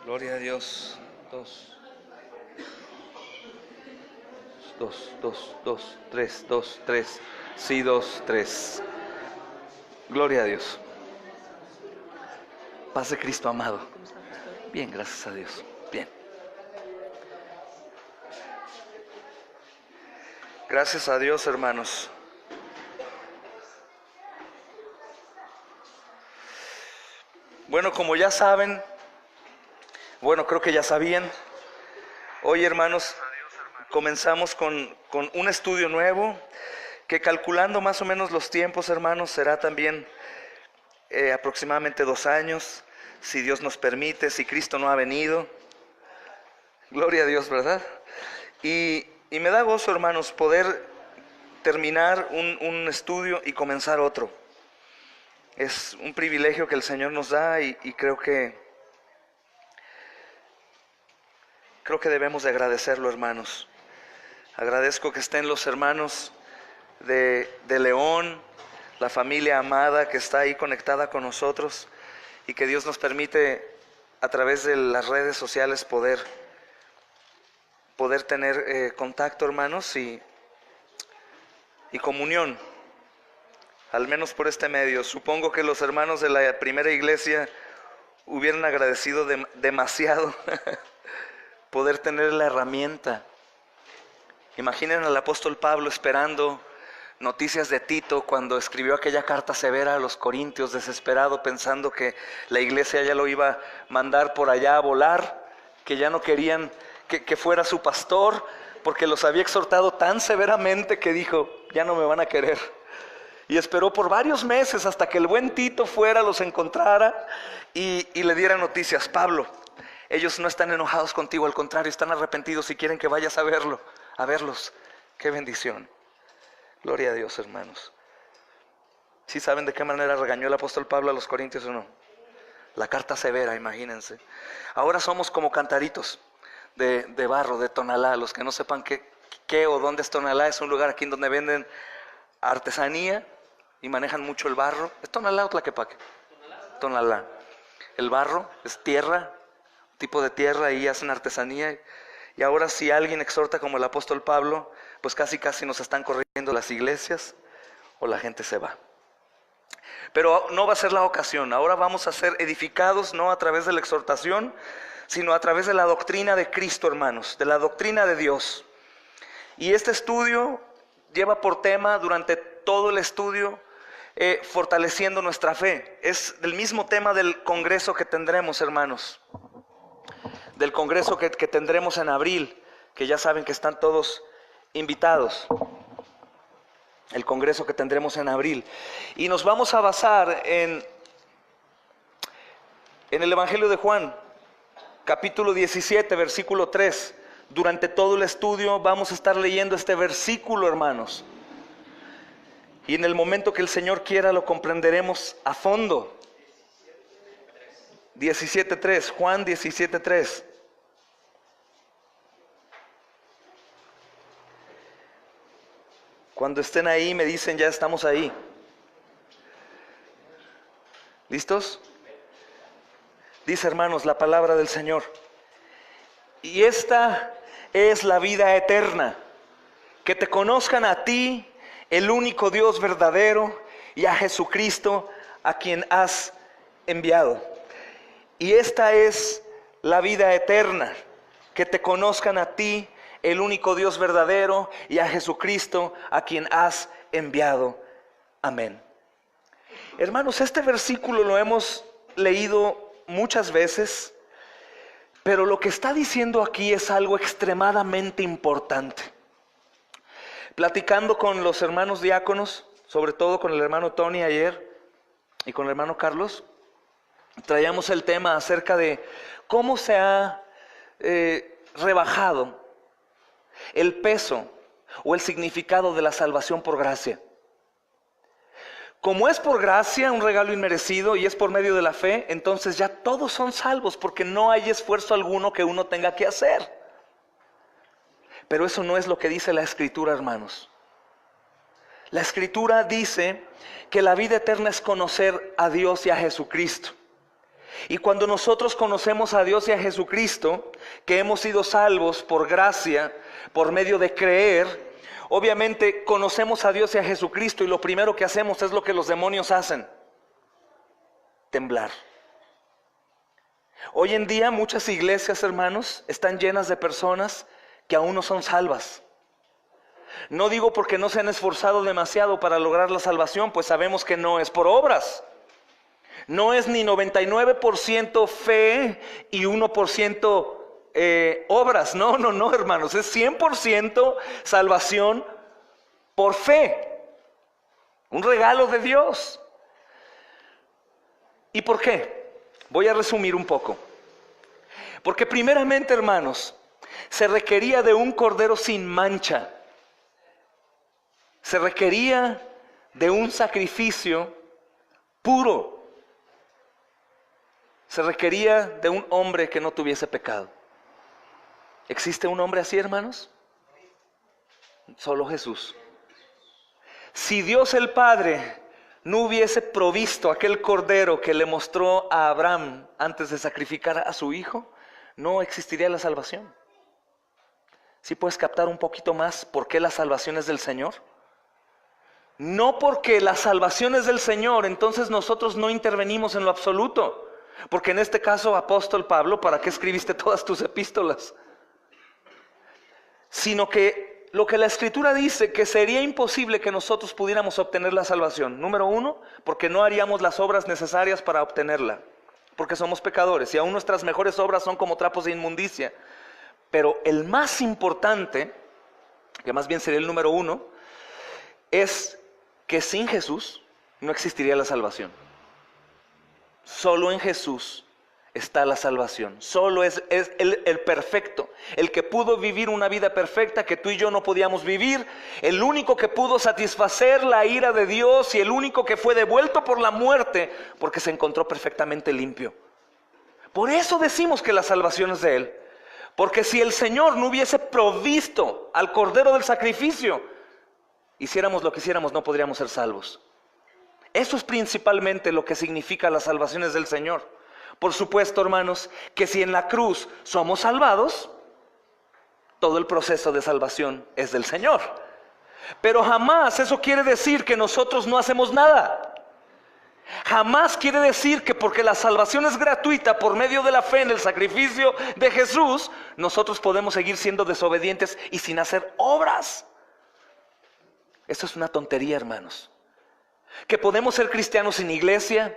Gloria a Dios. Dos, tres. Sí, dos, tres. Gloria a Dios. Paz de Cristo amado. Bien, gracias a Dios. Bien. Gracias a Dios, hermanos. Bueno, como ya saben, creo que ya sabían, hoy, hermanos, comenzamos con un estudio nuevo que, calculando más o menos los tiempos, hermanos, será también aproximadamente 2 años, si Dios nos permite, si Cristo no ha venido. Gloria a Dios, ¿verdad? Y me da gozo, hermanos, poder terminar un estudio y comenzar otro. Es un privilegio que el Señor nos da y creo que debemos de agradecerlo, hermanos. Agradezco que estén los hermanos de León, la familia amada que está ahí conectada con nosotros, y que Dios nos permite a través de las redes sociales poder tener contacto, hermanos, y comunión, al menos por este medio. Supongo que los hermanos de la primera iglesia hubieran agradecido demasiado poder tener la herramienta. Imaginen al apóstol Pablo esperando noticias de Tito cuando escribió aquella carta severa a los Corintios, desesperado, pensando que la iglesia ya lo iba a mandar por allá a volar, que ya no querían que fuera su pastor, porque los había exhortado tan severamente que dijo, ya no me van a querer. Y esperó por varios meses hasta que el buen Tito fuera, los encontrara y le diera noticias. Pablo, ellos no están enojados contigo, al contrario, están arrepentidos y quieren que vayas a verlos. Qué bendición. Gloria a Dios, hermanos. ¿Sí saben de qué manera regañó el apóstol Pablo a los Corintios o no? La carta severa, imagínense. Ahora somos como cantaritos de barro, de Tonalá. Los que no sepan qué o dónde es Tonalá, es un lugar aquí en donde venden artesanía y manejan mucho el barro. ¿Es Tonalá o Tlaquepaque? Tonalá. El barro es tierra, tipo de tierra, y hacen artesanía. Y ahora, si alguien exhorta como el apóstol Pablo, pues casi nos están corriendo las iglesias o la gente se va. Pero no va a ser la ocasión. Ahora vamos a ser edificados no a través de la exhortación, sino a través de la doctrina de Cristo, hermanos, de la doctrina de Dios. Y este estudio lleva por tema, durante todo el estudio, fortaleciendo nuestra fe. Es del mismo tema del congreso que tendremos, hermanos, del congreso que tendremos en abril, que ya saben que están todos invitados. El congreso que tendremos en abril. Y nos vamos a basar en el Evangelio de Juan, capítulo 17, versículo 3. Durante todo el estudio vamos a estar leyendo este versículo, hermanos. Y en el momento que el Señor quiera lo comprenderemos a fondo. 17.3, Juan 17.3. Cuando estén ahí me dicen, ya estamos ahí. ¿Listos? Dice, hermanos, la palabra del Señor. Y esta es la vida eterna, que te conozcan a ti, el único Dios verdadero, y a Jesucristo, a quien has enviado. Y esta es la vida eterna, que te conozcan a ti, el único Dios verdadero, y a Jesucristo, a quien has enviado. Amén. Hermanos, este versículo lo hemos leído muchas veces, pero lo que está diciendo aquí es algo extremadamente importante. Platicando con los hermanos diáconos, sobre todo con el hermano Tony ayer y con el hermano Carlos, traíamos el tema acerca de cómo se ha rebajado el peso o el significado de la salvación por gracia. Como es por gracia, un regalo inmerecido, y es por medio de la fe, entonces ya todos son salvos, porque no hay esfuerzo alguno que uno tenga que hacer. Pero eso no es lo que dice la Escritura, hermanos. La Escritura dice que la vida eterna es conocer a Dios y a Jesucristo. Y cuando nosotros conocemos a Dios y a Jesucristo, que hemos sido salvos por gracia, por medio de creer, obviamente conocemos a Dios y a Jesucristo y lo primero que hacemos es lo que los demonios hacen: temblar. Hoy en día muchas iglesias, hermanos, están llenas de personas que aún no son salvas. No digo porque no se han esforzado demasiado para lograr la salvación, pues sabemos que no es por obras. No es ni 99% fe y 1% obras. No, hermanos. Es 100% salvación por fe. Un regalo de Dios. ¿Y por qué? Voy a resumir un poco. Porque primeramente, hermanos, se requería de un cordero sin mancha. Se requería de un sacrificio puro. Se requería de un hombre que no tuviese pecado. ¿Existe un hombre así, hermanos? Solo Jesús. Si Dios el Padre no hubiese provisto aquel cordero que le mostró a Abraham antes de sacrificar a su hijo, no existiría la salvación. ¿Sí puedes captar un poquito más por qué la salvación es del Señor? No porque la salvación es del Señor, entonces nosotros no intervenimos en lo absoluto. Porque en este caso, apóstol Pablo, ¿para qué escribiste todas tus epístolas? Sino que lo que la Escritura dice, que sería imposible que nosotros pudiéramos obtener la salvación. Número uno, porque no haríamos las obras necesarias para obtenerla. Porque somos pecadores y aún nuestras mejores obras son como trapos de inmundicia. Pero el más importante, que más bien sería el número uno, es que sin Jesús no existiría la salvación. Solo en Jesús está la salvación. Solo es el perfecto, el que pudo vivir una vida perfecta que tú y yo no podíamos vivir, el único que pudo satisfacer la ira de Dios y el único que fue devuelto por la muerte porque se encontró perfectamente limpio. Por eso decimos que la salvación es de Él. Porque si el Señor no hubiese provisto al cordero del sacrificio, hiciéramos lo que hiciéramos, no podríamos ser salvos. Eso es principalmente lo que significa las salvaciones del Señor. Por supuesto, hermanos, que si en la cruz somos salvados, todo el proceso de salvación es del Señor. Pero jamás eso quiere decir que nosotros no hacemos nada. Jamás quiere decir que porque la salvación es gratuita por medio de la fe en el sacrificio de Jesús, nosotros podemos seguir siendo desobedientes y sin hacer obras. Eso es una tontería, hermanos. Que podemos ser cristianos sin iglesia,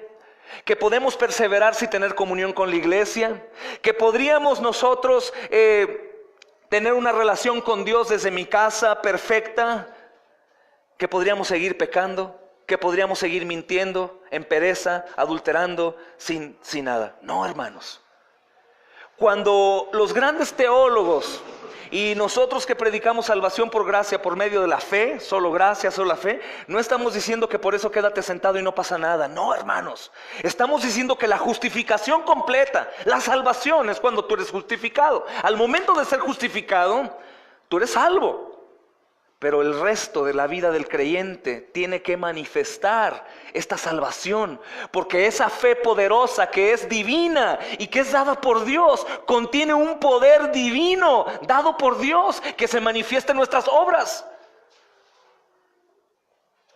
que podemos perseverar sin tener comunión con la iglesia, que podríamos nosotros tener una relación con Dios desde mi casa perfecta, que podríamos seguir pecando, que podríamos seguir mintiendo, en pereza, adulterando, sin nada. No, hermanos. Cuando los grandes teólogos y nosotros que predicamos salvación por gracia, por medio de la fe, solo gracia, solo la fe, no estamos diciendo que por eso quédate sentado y no pasa nada. No, hermanos. Estamos diciendo que la justificación completa, la salvación es cuando tú eres justificado. Al momento de ser justificado, tú eres salvo. Pero el resto de la vida del creyente tiene que manifestar esta salvación, porque esa fe poderosa que es divina y que es dada por Dios, contiene un poder divino dado por Dios que se manifiesta en nuestras obras.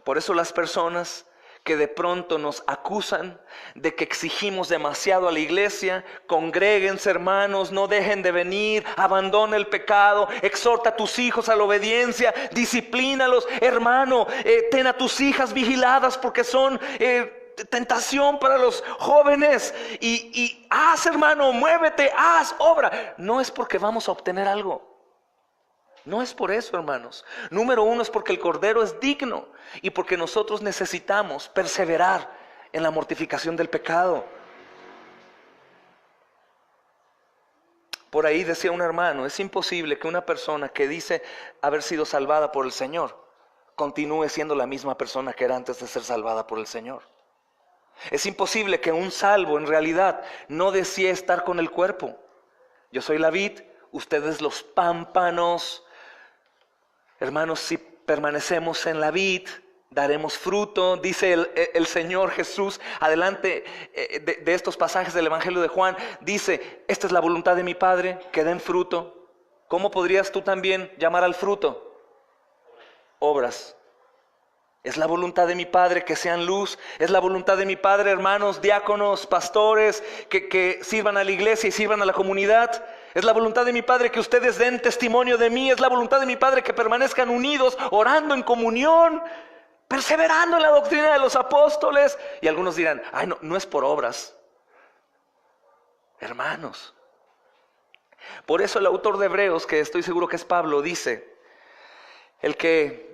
Por eso las personas que de pronto nos acusan de que exigimos demasiado a la iglesia, congréguense, hermanos, no dejen de venir, abandona el pecado, exhorta a tus hijos a la obediencia, disciplínalos, hermano, ten a tus hijas vigiladas porque son tentación para los jóvenes y haz, hermano, muévete, haz, obra. No es porque vamos a obtener algo. No es por eso, hermanos. Número uno es porque el Cordero es digno y porque nosotros necesitamos perseverar en la mortificación del pecado. Por ahí decía un hermano, es imposible que una persona que dice haber sido salvada por el Señor continúe siendo la misma persona que era antes de ser salvada por el Señor. Es imposible que un salvo en realidad no desee estar con el cuerpo. Yo soy la vid, ustedes los pámpanos. Hermanos, si permanecemos en la vid, daremos fruto. Dice el Señor Jesús, adelante de estos pasajes del Evangelio de Juan, dice, esta es la voluntad de mi Padre, que den fruto. ¿Cómo podrías tú también llamar al fruto? Obras. Es la voluntad de mi Padre que sean luz. Es la voluntad de mi Padre, hermanos, diáconos, pastores, que sirvan a la iglesia y sirvan a la comunidad. Es la voluntad de mi Padre que ustedes den testimonio de mí. Es la voluntad de mi Padre que permanezcan unidos, orando en comunión, perseverando en la doctrina de los apóstoles. Y algunos dirán, ay, no es por obras. Hermanos, por eso el autor de Hebreos, que estoy seguro que es Pablo, dice, el que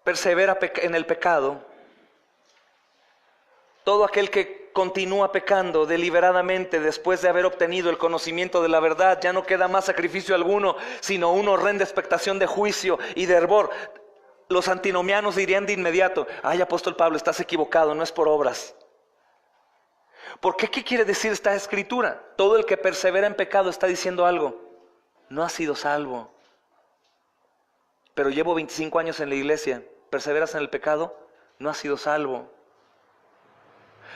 persevera en el pecado, todo aquel que continúa pecando deliberadamente después de haber obtenido el conocimiento de la verdad, ya no queda más sacrificio alguno, sino una horrenda expectación de juicio y de hervor. Los antinomianos dirían de inmediato, ay, apóstol Pablo, estás equivocado, no es por obras. ¿Por qué? ¿Qué quiere decir esta escritura? Todo el que persevera en pecado está diciendo algo, no ha sido salvo. Pero llevo 25 años en la iglesia, ¿perseveras en el pecado? No has sido salvo.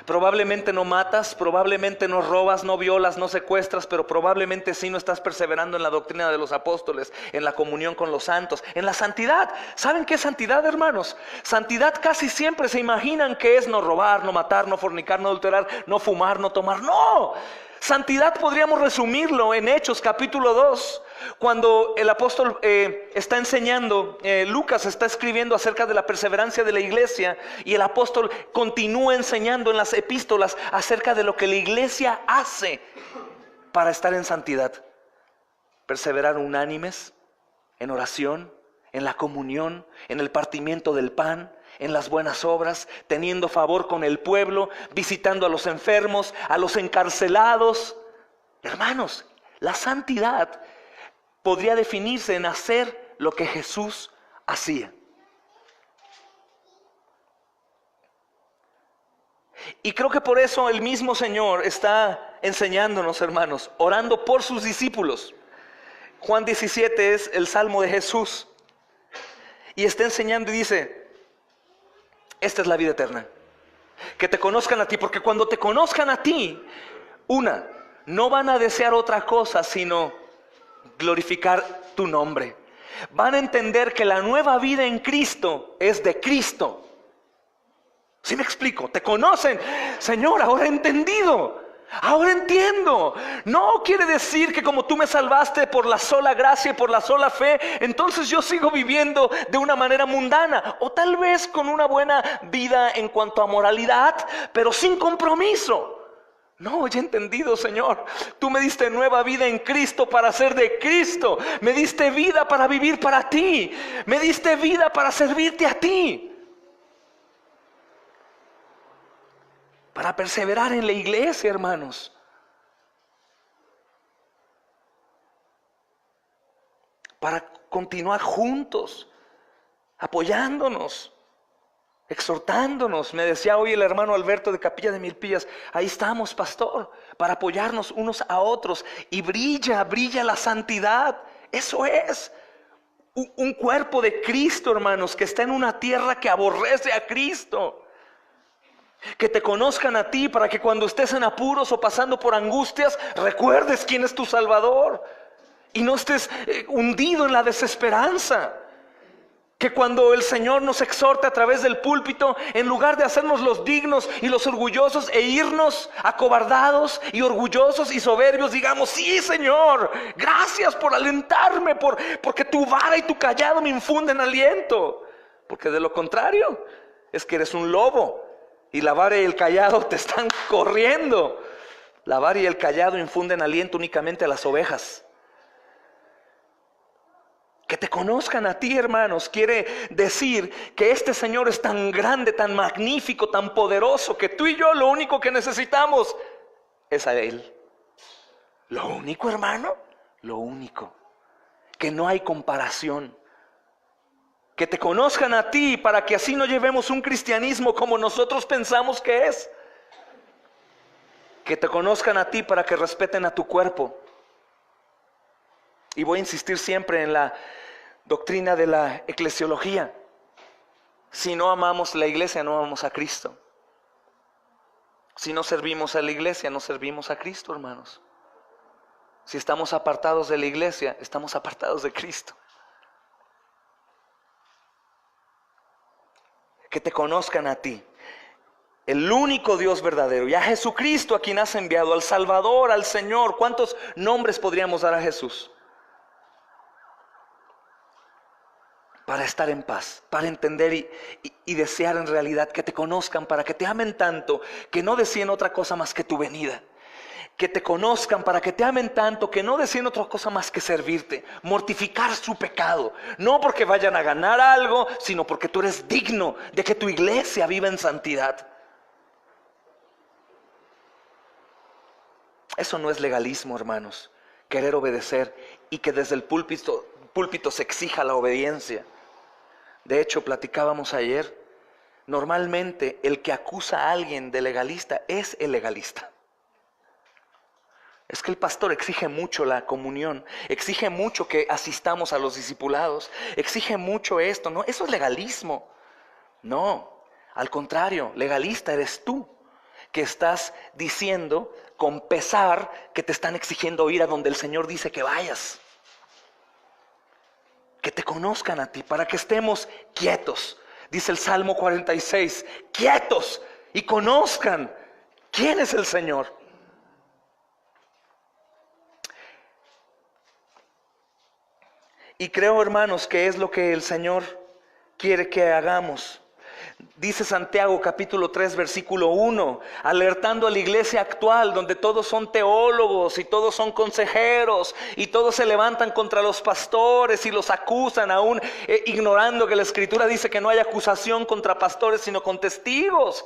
Probablemente no matas, probablemente no robas, no violas, no secuestras, pero probablemente sí no estás perseverando en la doctrina de los apóstoles, en la comunión con los santos, en la santidad. ¿Saben qué es santidad, hermanos? Santidad casi siempre se imaginan que es no robar, no matar, no fornicar, no adulterar, no fumar, no tomar. ¡No! Santidad podríamos resumirlo en Hechos capítulo 2, cuando el apóstol está enseñando, Lucas está escribiendo acerca de la perseverancia de la iglesia, y el apóstol continúa enseñando en las epístolas acerca de lo que la iglesia hace para estar en santidad. Perseverar unánimes en oración, en la comunión, en el partimiento del pan, en las buenas obras, teniendo favor con el pueblo, visitando a los enfermos, a los encarcelados. Hermanos, la santidad podría definirse en hacer lo que Jesús hacía. Y creo que por eso el mismo Señor está enseñándonos, hermanos, orando por sus discípulos. Juan 17 es el salmo de Jesús, y está enseñando y dice, esta es la vida eterna, que te conozcan a ti, porque cuando te conozcan a ti, no van a desear otra cosa sino glorificar tu nombre. Van a entender que la nueva vida en Cristo es de Cristo. ¿Sí me explico? Te conocen, Señor, ahora he entendido. Ahora entiendo. No quiere decir que como tú me salvaste por la sola gracia y por la sola fe, entonces yo sigo viviendo de una manera mundana, o tal vez con una buena vida en cuanto a moralidad, pero sin compromiso. No, ya he entendido, Señor. Tú me diste nueva vida en Cristo para ser de Cristo. Me diste vida para vivir para ti. Me diste vida para servirte a ti. Para perseverar en la iglesia, hermanos. Para continuar juntos, apoyándonos, exhortándonos. Me decía hoy el hermano Alberto de Capilla de Milpillas, ahí estamos, pastor, para apoyarnos unos a otros. Y brilla la santidad. Eso es un cuerpo de Cristo, hermanos, que está en una tierra que aborrece a Cristo. Que te conozcan a ti para que cuando estés en apuros o pasando por angustias, recuerdes quién es tu Salvador y no estés hundido en la desesperanza. Que cuando el Señor nos exhorte a través del púlpito, en lugar de hacernos los dignos y los orgullosos e irnos acobardados y orgullosos y soberbios, digamos, sí, Señor, gracias por alentarme, porque tu vara y tu callado me infunden aliento. Porque de lo contrario es que eres un lobo y la vara y el callado te están corriendo. La vara y el callado infunden aliento únicamente a las ovejas. Que te conozcan a ti, hermanos, quiere decir que este Señor es tan grande, tan magnífico, tan poderoso, que tú y yo lo único que necesitamos es a Él. Lo único, hermano, lo único. Que no hay comparación. Que te conozcan a ti para que así no llevemos un cristianismo como nosotros pensamos que es. Que te conozcan a ti para que respeten a tu cuerpo. Y voy a insistir siempre en la doctrina de la eclesiología. Si no amamos la iglesia, no amamos a Cristo. Si no servimos a la iglesia, no servimos a Cristo, hermanos. Si estamos apartados de la iglesia, estamos apartados de Cristo. Que te conozcan a ti, el único Dios verdadero, y a Jesucristo a quien has enviado, al Salvador, al Señor. ¿Cuántos nombres podríamos dar a Jesús? Para estar en paz, para entender y desear en realidad que te conozcan, para que te amen tanto que no deseen otra cosa más que tu venida. Que te conozcan para que te amen tanto que no deseen otra cosa más que servirte, mortificar su pecado, no porque vayan a ganar algo, sino porque tú eres digno de que tu iglesia viva en santidad. Eso no es legalismo, hermanos, querer obedecer y que desde el púlpito se exija la obediencia. De hecho, platicábamos ayer, normalmente el que acusa a alguien de legalista es el legalista. Es que el pastor exige mucho la comunión, exige mucho que asistamos a los discipulados, exige mucho esto, ¿no? Eso es legalismo. No, al contrario, legalista eres tú, que estás diciendo con pesar que te están exigiendo ir a donde el Señor dice que vayas. Que te conozcan a ti, para que estemos quietos. Dice el Salmo 46, quietos y conozcan quién es el Señor. Y creo, hermanos, que es lo que el Señor quiere que hagamos. Dice Santiago capítulo 3 versículo 1, alertando a la iglesia actual donde todos son teólogos y todos son consejeros y todos se levantan contra los pastores y los acusan, aún ignorando que la Escritura dice que no hay acusación contra pastores sino con testigos.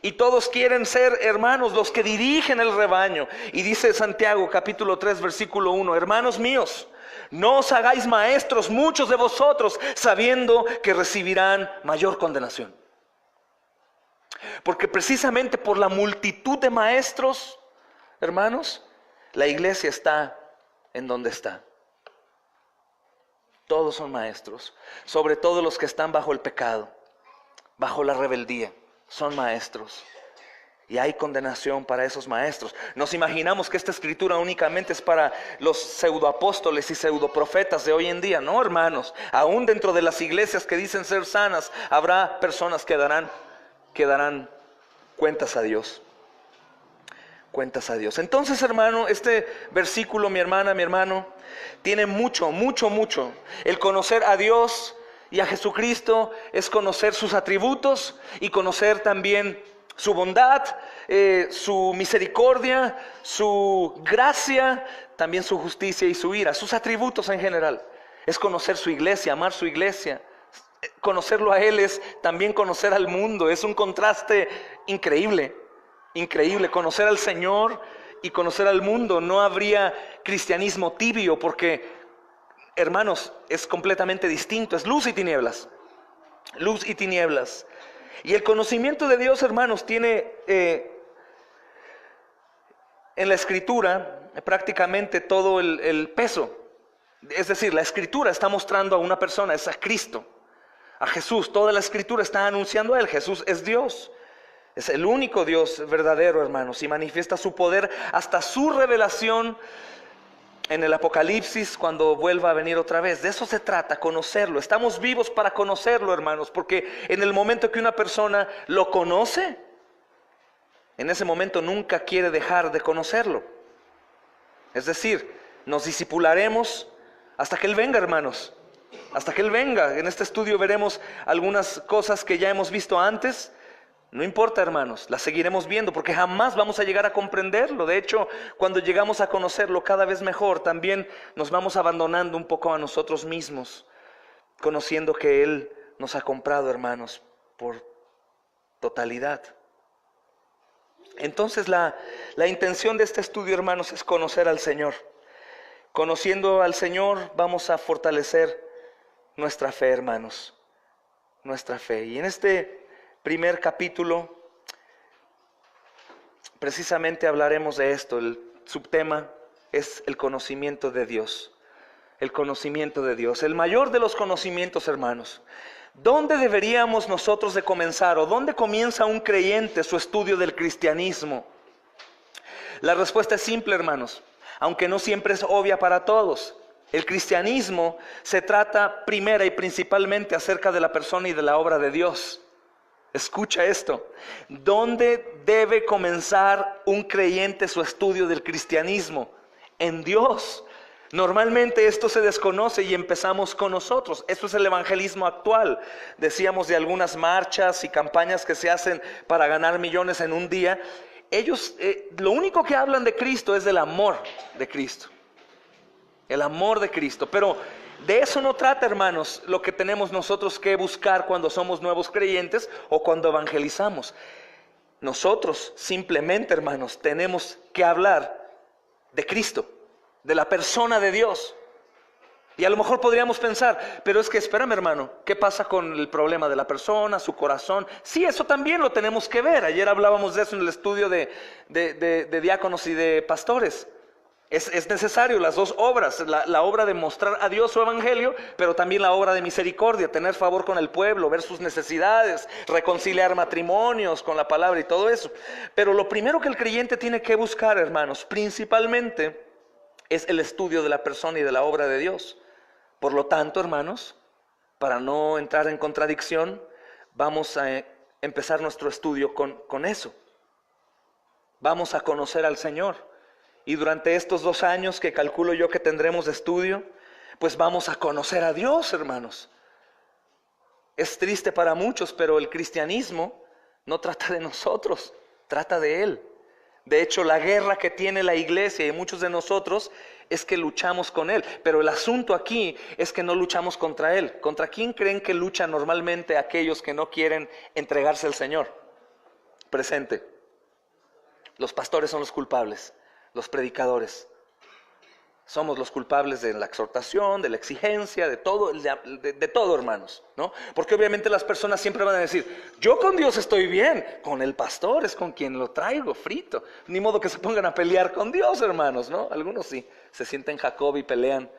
Y todos quieren ser, hermanos, los que dirigen el rebaño. Y dice Santiago capítulo 3 versículo 1, hermanos míos, no os hagáis maestros muchos de vosotros, sabiendo que recibirán mayor condenación. Porque precisamente por la multitud de maestros, hermanos, la iglesia está en donde está. Todos son maestros, sobre todo los que están bajo el pecado, bajo la rebeldía, son maestros. Y hay condenación para esos maestros. Nos imaginamos que esta escritura únicamente es para los pseudoapóstoles y pseudoprofetas de hoy en día. No, hermanos, aún dentro de las iglesias que dicen ser sanas, habrá personas que darán cuentas a Dios. Cuentas a Dios. Entonces, hermano, este versículo, mi hermana, mi hermano, tiene mucho. El conocer a Dios y a Jesucristo es conocer sus atributos y conocer también su bondad, su misericordia, su gracia, también su justicia y su ira, sus atributos en general. Es conocer su iglesia, amar su iglesia. Conocerlo a Él es también conocer al mundo. Es un contraste increíble, increíble. Conocer al Señor y conocer al mundo. No habría cristianismo tibio porque, hermanos, es completamente distinto. Es luz y tinieblas. Luz y tinieblas. Y el conocimiento de Dios, hermanos, tiene en la Escritura prácticamente todo el peso. Es decir, la Escritura está mostrando a una persona, es a Cristo, a Jesús. Toda la Escritura está anunciando a Él. Jesús es Dios. Es el único Dios verdadero, hermanos. Y manifiesta su poder hasta su revelación en el Apocalipsis, cuando vuelva a venir otra vez. De eso se trata, conocerlo. Estamos vivos para conocerlo, hermanos, porque en el momento que una persona lo conoce, en ese momento nunca quiere dejar de conocerlo. Es decir, nos discipularemos hasta que Él venga, hermanos. Hasta que Él venga. En este estudio veremos algunas cosas que ya hemos visto antes. No importa, hermanos, las seguiremos viendo porque jamás vamos a llegar a comprenderlo. De hecho, cuando llegamos a conocerlo cada vez mejor, también nos vamos abandonando un poco a nosotros mismos, conociendo que Él nos ha comprado, hermanos, por totalidad. Entonces la intención de este estudio, hermanos, es conocer al Señor. Conociendo al Señor vamos a fortalecer nuestra fe, hermanos, nuestra fe. Y en este primer capítulo precisamente hablaremos de esto. El subtema es el conocimiento de Dios. El conocimiento de Dios, el mayor de los conocimientos, hermanos. ¿Dónde deberíamos nosotros de comenzar o dónde comienza un creyente su estudio del cristianismo? La respuesta es simple, hermanos, aunque no siempre es obvia para todos. El cristianismo se trata primera y principalmente acerca de la persona y de la obra de Dios. Escucha esto. ¿Dónde debe comenzar un creyente su estudio del cristianismo? En Dios. Normalmente esto se desconoce y empezamos con nosotros. Esto es el evangelismo actual. Decíamos de algunas marchas y campañas que se hacen para ganar millones en un día. Ellos lo único que hablan de Cristo es del amor de Cristo. El amor de Cristo. Pero de eso no trata, hermanos, lo que tenemos nosotros que buscar cuando somos nuevos creyentes o cuando evangelizamos. Nosotros simplemente, hermanos, tenemos que hablar de Cristo, de la persona de Dios. Y a lo mejor podríamos pensar, pero es que espérame, hermano, ¿qué pasa con el problema de la persona, su corazón? Sí, eso también lo tenemos que ver. Ayer hablábamos de eso en el estudio de diáconos y de pastores. Es necesario las dos obras, la obra de mostrar a Dios su evangelio, pero también la obra de misericordia, tener favor con el pueblo, ver sus necesidades, reconciliar matrimonios con la palabra y todo eso. Pero lo primero que el creyente tiene que buscar, hermanos, principalmente es el estudio de la persona y de la obra de Dios. Por lo tanto, hermanos, para no entrar en contradicción, vamos a empezar nuestro estudio con eso. Vamos a conocer al Señor. Y durante estos 2 años que calculo yo que tendremos de estudio, pues vamos a conocer a Dios, hermanos. Es triste para muchos, pero el cristianismo no trata de nosotros, trata de Él. De hecho, la guerra que tiene la iglesia y muchos de nosotros es que luchamos con Él. Pero el asunto aquí es que no luchamos contra Él. ¿Contra quién creen que luchan normalmente aquellos que no quieren entregarse al Señor? Presente. Los pastores son los culpables. Los predicadores somos los culpables de la exhortación, de la exigencia, de todo, de todo, hermanos, ¿no? Porque obviamente las personas siempre van a decir, yo con Dios estoy bien, con el pastor es con quien lo traigo frito. Ni modo que se pongan a pelear con Dios, hermanos, ¿no? Algunos sí, se sienten Jacob y pelean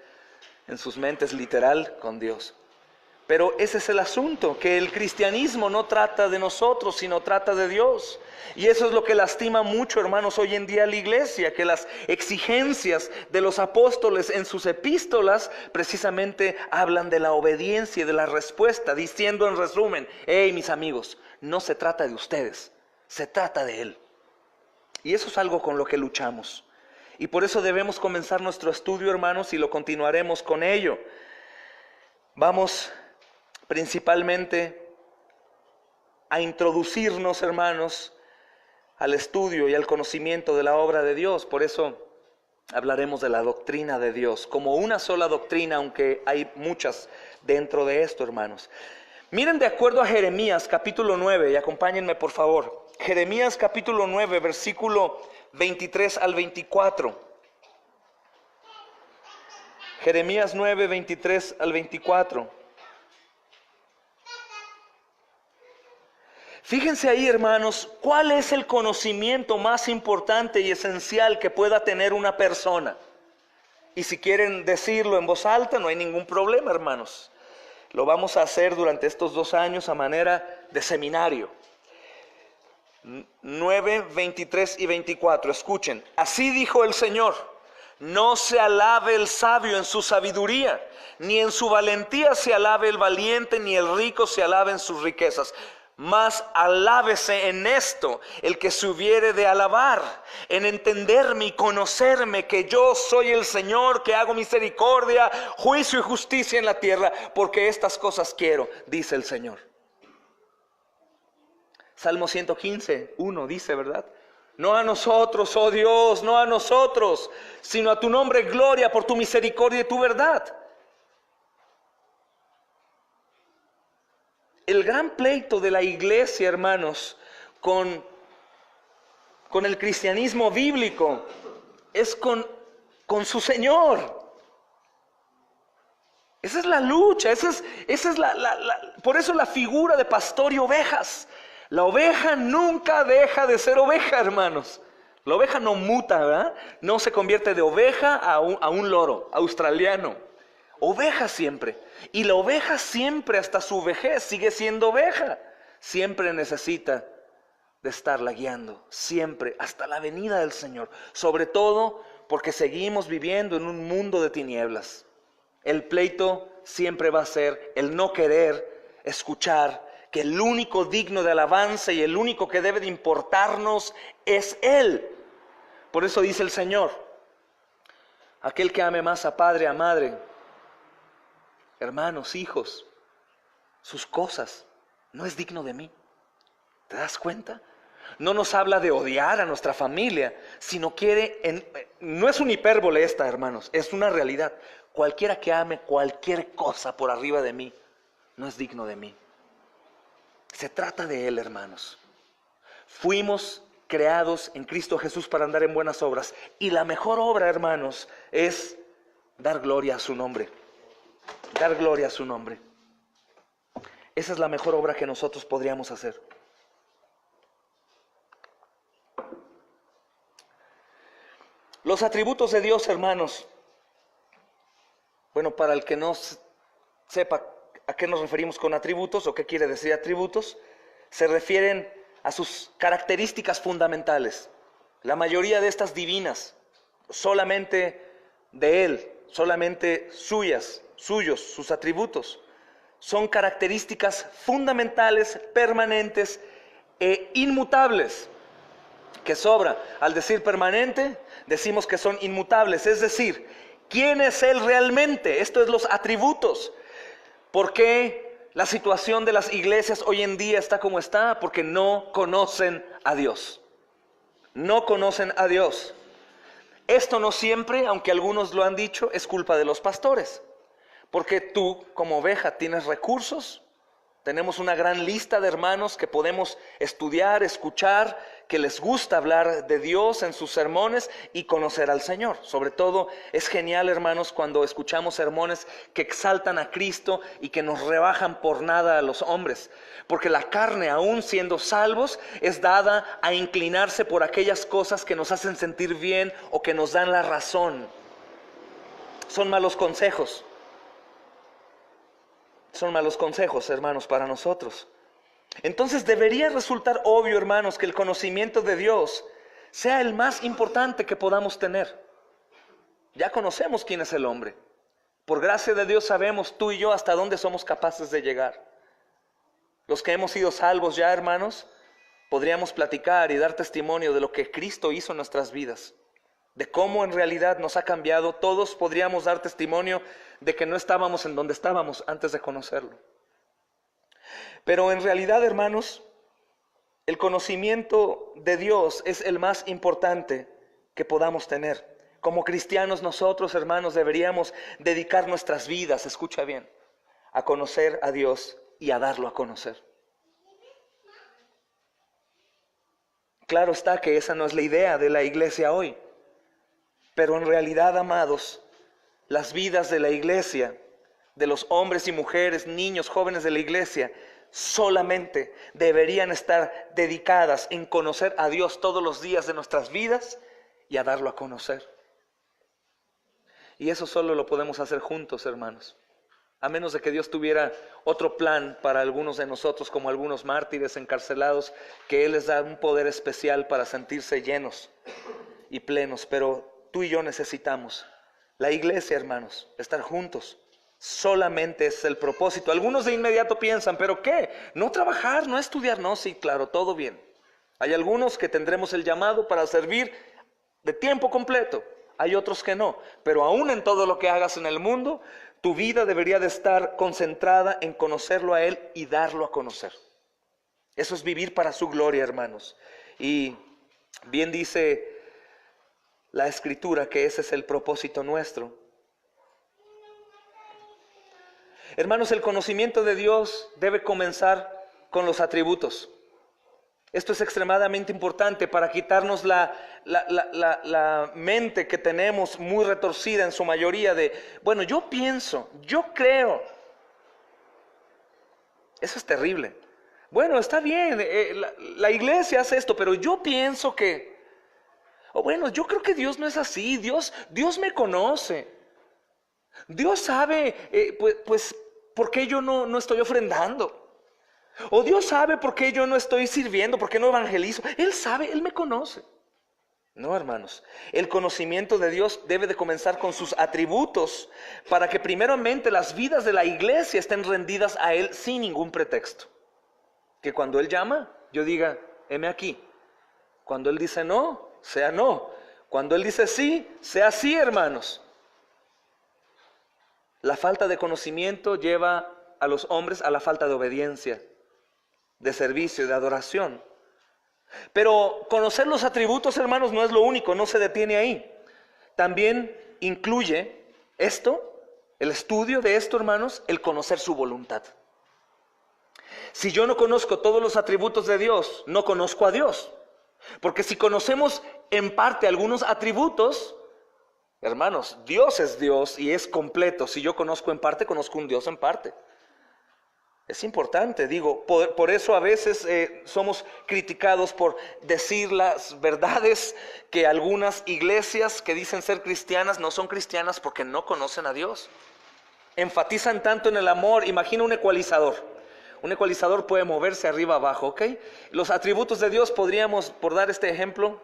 en sus mentes literal con Dios. Pero ese es el asunto, que el cristianismo no trata de nosotros, sino trata de Dios. Y eso es lo que lastima mucho, hermanos, hoy en día a la iglesia, que las exigencias de los apóstoles en sus epístolas precisamente hablan de la obediencia y de la respuesta, diciendo en resumen, hey, mis amigos, no se trata de ustedes, se trata de Él. Y eso es algo con lo que luchamos. Y por eso debemos comenzar nuestro estudio, hermanos, y lo continuaremos con ello. Vamos principalmente a introducirnos, hermanos, al estudio y al conocimiento de la obra de Dios. Por eso hablaremos de la doctrina de Dios, como una sola doctrina, aunque hay muchas dentro de esto, hermanos. Miren de acuerdo a Jeremías capítulo 9, y acompáñenme por favor. Jeremías capítulo 9, versículo 23 al 24. Jeremías 9, 23 al 24. Fíjense ahí, hermanos, ¿cuál es el conocimiento más importante y esencial que pueda tener una persona? Y si quieren decirlo en voz alta, no hay ningún problema, hermanos. Lo vamos a hacer durante estos 2 años a manera de seminario. 9, 23 y 24, escuchen. Así dijo el Señor, no se alabe el sabio en su sabiduría, ni en su valentía se alabe el valiente, ni el rico se alabe en sus riquezas. Mas alábese en esto el que se hubiere de alabar, en entenderme y conocerme que yo soy el Señor, que hago misericordia, juicio y justicia en la tierra, porque estas cosas quiero, dice el Señor. Salmo 115, 1 dice, ¿verdad? No a nosotros, oh Dios, no a nosotros, sino a tu nombre gloria por tu misericordia y tu verdad. El gran pleito de la iglesia, hermanos, con el cristianismo bíblico es con su Señor. Esa es la lucha, esa es por eso la figura de pastor y ovejas. La oveja nunca deja de ser oveja, hermanos. La oveja no muta, ¿verdad? No se convierte de oveja a un loro australiano oveja siempre. Y la oveja siempre, hasta su vejez, sigue siendo oveja. Siempre necesita de estarla guiando, siempre, hasta la venida del Señor. Sobre todo porque seguimos viviendo en un mundo de tinieblas. El pleito siempre va a ser el no querer escuchar que el único digno de alabanza y el único que debe de importarnos es Él. Por eso dice el Señor: aquel que ame más a padre, a madre, hermanos, hijos, sus cosas, no es digno de mí. ¿Te das cuenta? No nos habla de odiar a nuestra familia, sino no es una hipérbole esta, hermanos, es una realidad. Cualquiera que ame cualquier cosa por arriba de mí, no es digno de mí. Se trata de Él, hermanos. Fuimos creados en Cristo Jesús para andar en buenas obras. Y la mejor obra, hermanos, es dar gloria a su nombre. Dar gloria a su nombre. Esa es la mejor obra que nosotros podríamos hacer. Los atributos de Dios, hermanos. Bueno, para el que no sepa a qué nos referimos con atributos o qué quiere decir atributos, se refieren a sus características fundamentales. La mayoría de estas divinas, solamente de Él, solamente suyos, sus atributos. Son características fundamentales, permanentes e inmutables. Que sobra. Al decir permanente, decimos que son inmutables. Es decir, ¿quién es Él realmente? Esto es los atributos. ¿Por qué la situación de las iglesias hoy en día está como está? Porque no conocen a Dios. No conocen a Dios. Esto no siempre, aunque algunos lo han dicho, es culpa de los pastores. Porque tú, como oveja, tienes recursos. Tenemos una gran lista de hermanos que podemos estudiar, escuchar, que les gusta hablar de Dios en sus sermones y conocer al Señor. Sobre todo es genial, hermanos, cuando escuchamos sermones que exaltan a Cristo y que nos rebajan por nada a los hombres. Porque la carne, aún siendo salvos, es dada a inclinarse por aquellas cosas que nos hacen sentir bien o que nos dan la razón. Son malos consejos. Son malos consejos, hermanos, para nosotros. Entonces debería resultar obvio, hermanos, que el conocimiento de Dios sea el más importante que podamos tener. Ya conocemos quién es el hombre. Por gracia de Dios sabemos tú y yo hasta dónde somos capaces de llegar. Los que hemos sido salvos ya, hermanos, podríamos platicar y dar testimonio de lo que Cristo hizo en nuestras vidas. De cómo en realidad nos ha cambiado. Todos podríamos dar testimonio de que no estábamos en donde estábamos antes de conocerlo. Pero en realidad, hermanos, el conocimiento de Dios es el más importante que podamos tener. Como cristianos nosotros, hermanos, deberíamos dedicar nuestras vidas, escucha bien, a conocer a Dios y a darlo a conocer. Claro está que esa no es la idea de la iglesia hoy. Pero en realidad, amados, las vidas de la iglesia, de los hombres y mujeres, niños, jóvenes de la iglesia, solamente deberían estar dedicadas en conocer a Dios todos los días de nuestras vidas y a darlo a conocer. Y eso solo lo podemos hacer juntos, hermanos. A menos de que Dios tuviera otro plan para algunos de nosotros, como algunos mártires encarcelados, que Él les da un poder especial para sentirse llenos y plenos. Pero tú y yo necesitamos, la iglesia, hermanos, estar juntos. Solamente es el propósito. Algunos de inmediato piensan, ¿pero qué? ¿No trabajar? ¿No estudiar? No, sí, claro, todo bien. Hay algunos que tendremos el llamado para servir de tiempo completo. Hay otros que no. Pero aún en todo lo que hagas en el mundo, tu vida debería de estar concentrada en conocerlo a Él y darlo a conocer. Eso es vivir para su gloria, hermanos. Y bien dice la Escritura que ese es el propósito nuestro. Hermanos, el conocimiento de Dios debe comenzar con los atributos. Esto es extremadamente importante para quitarnos la mente que tenemos muy retorcida en su mayoría de, bueno, yo pienso, yo creo. Eso es terrible. Bueno, está bien, la iglesia hace esto, pero yo pienso que, o bueno, yo creo que Dios no es así, Dios me conoce. Dios sabe, pues, ¿por qué yo no estoy ofrendando? O Dios sabe por qué yo no estoy sirviendo, por qué no evangelizo. Él sabe, Él me conoce. No, hermanos, el conocimiento de Dios debe de comenzar con sus atributos para que primeramente las vidas de la iglesia estén rendidas a Él sin ningún pretexto. Que cuando Él llama, yo diga, heme aquí. Cuando Él dice no, sea no. Cuando Él dice sí, sea sí, hermanos. La falta de conocimiento lleva a los hombres a la falta de obediencia, de servicio, de adoración. Pero conocer los atributos, hermanos, no es lo único, no se detiene ahí. También incluye esto, el estudio de esto, hermanos, el conocer su voluntad. Si yo no conozco todos los atributos de Dios, no conozco a Dios. Porque si conocemos en parte algunos atributos, hermanos, Dios es Dios y es completo. Si yo conozco en parte, conozco un Dios en parte. Es importante, digo, por eso a veces somos criticados por decir las verdades que algunas iglesias que dicen ser cristianas no son cristianas porque no conocen a Dios. Enfatizan tanto en el amor. Imagina un ecualizador. Un ecualizador puede moverse arriba abajo, ¿ok? Los atributos de Dios podríamos, por dar este ejemplo,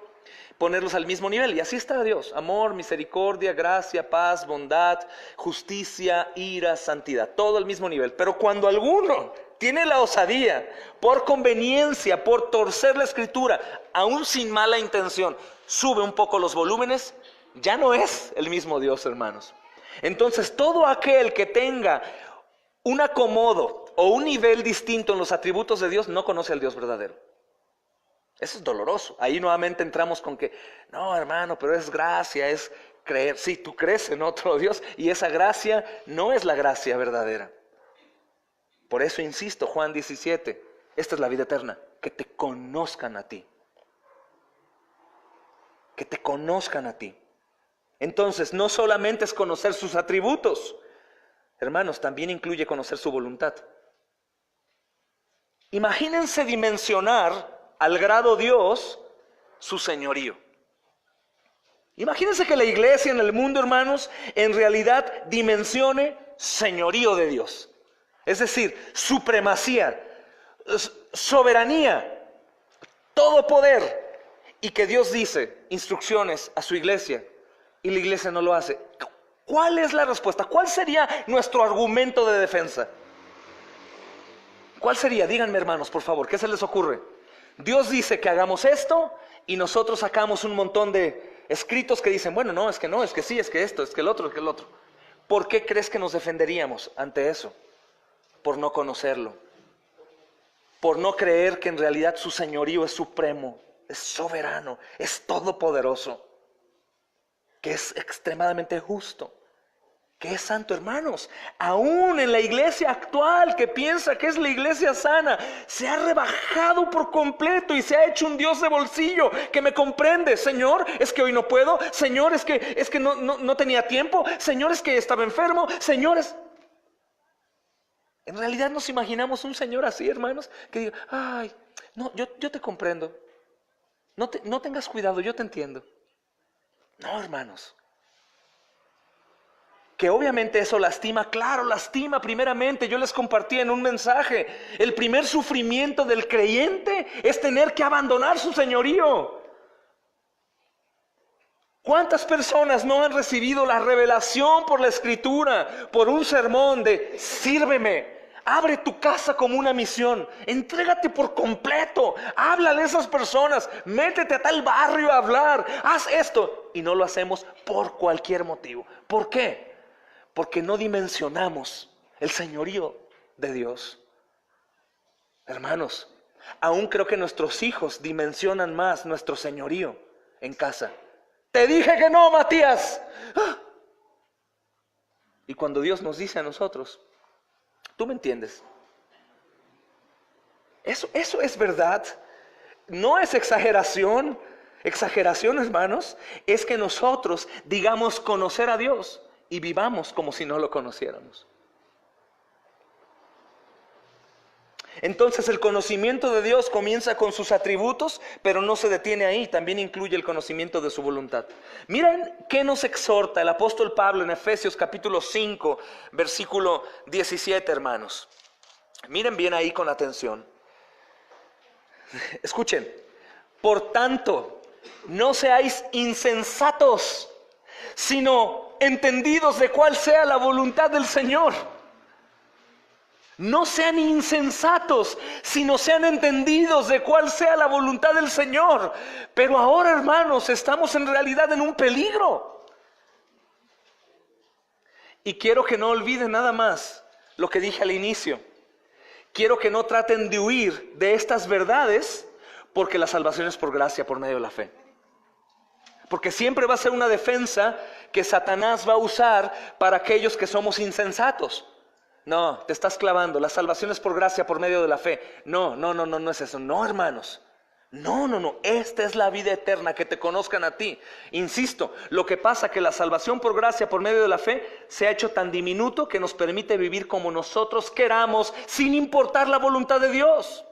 ponerlos al mismo nivel. Y así está Dios: amor, misericordia, gracia, paz, bondad, justicia, ira, santidad. Todo al mismo nivel. Pero cuando alguno tiene la osadía, por conveniencia, por torcer la escritura, aún sin mala intención, sube un poco los volúmenes, ya no es el mismo Dios, hermanos. Entonces, todo aquel que tenga un acomodo o un nivel distinto en los atributos de Dios no conoce al Dios verdadero. Eso es doloroso. Ahí nuevamente entramos con que, no, hermano, pero es gracia, es creer. Sí, tú crees en otro Dios y esa gracia no es la gracia verdadera. Por eso insisto, Juan 17, esta es la vida eterna, que te conozcan a ti. Que te conozcan a ti. Entonces, no solamente es conocer sus atributos, hermanos, también incluye conocer su voluntad. Imagínense dimensionar al grado Dios su señorío. Imagínense que la iglesia en el mundo, hermanos, en realidad dimensione señorío de Dios. Es decir, supremacía, soberanía, todo poder. Y que Dios dice instrucciones a su iglesia y la iglesia no lo hace. ¿Cuál es la respuesta? ¿Cuál sería nuestro argumento de defensa? ¿Cuál sería? Díganme, hermanos, por favor, ¿qué se les ocurre? Dios dice que hagamos esto y nosotros sacamos un montón de escritos que dicen, bueno, no, es que sí, es que esto, es que el otro, es que el otro. ¿Por qué crees que nos defenderíamos ante eso? Por no conocerlo. Por no creer que en realidad su señorío es supremo, es soberano, es todopoderoso, que es extremadamente justo, que es santo, hermanos. Aún en la iglesia actual, que piensa que es la iglesia sana, se ha rebajado por completo y se ha hecho un Dios de bolsillo que me comprende. Señor, es que hoy no puedo. Señor, es que no tenía tiempo. Señor, es que estaba enfermo. Señores, en realidad nos imaginamos un Señor así, hermanos, que diga, ay, no, yo te comprendo. No tengas cuidado, yo te entiendo. No, hermanos. Que obviamente eso lastima, claro, lastima primeramente. Yo les compartí en un mensaje, el primer sufrimiento del creyente es tener que abandonar su señorío. ¿Cuántas personas no han recibido la revelación por la escritura, por un sermón de sírveme? Abre tu casa como una misión, entrégate por completo, háblale a esas personas, métete a tal barrio a hablar, haz esto. Y no lo hacemos por cualquier motivo. ¿Por qué? Porque no dimensionamos el señorío de Dios. Hermanos, aún creo que nuestros hijos dimensionan más nuestro señorío en casa. Te dije que no, Matías. ¡Ah! Y cuando Dios nos dice a nosotros, tú me entiendes. Eso es verdad. No es exageración. Exageración, hermanos, es que nosotros digamos conocer a Dios y vivamos como si no lo conociéramos. Entonces el conocimiento de Dios comienza con sus atributos, pero no se detiene ahí, también incluye el conocimiento de su voluntad. Miren qué nos exhorta el apóstol Pablo en Efesios capítulo 5, versículo 17, hermanos. Miren bien ahí con atención. Escuchen, por tanto, no seáis insensatos, sino entendidos de cuál sea la voluntad del Señor. No sean insensatos, sino sean entendidos de cuál sea la voluntad del Señor. Pero ahora, hermanos, estamos en realidad en un peligro. Y quiero que no olviden nada más lo que dije al inicio. Quiero que no traten de huir de estas verdades, porque la salvación es por gracia, por medio de la fe. Porque siempre va a ser una defensa que Satanás va a usar para aquellos que somos insensatos. No, te estás clavando, la salvación es por gracia, por medio de la fe. No es eso. No, hermanos. No, esta es la vida eterna, que te conozcan a ti. Insisto, lo que pasa es que la salvación por gracia, por medio de la fe, se ha hecho tan diminuto que nos permite vivir como nosotros queramos, sin importar la voluntad de Dios.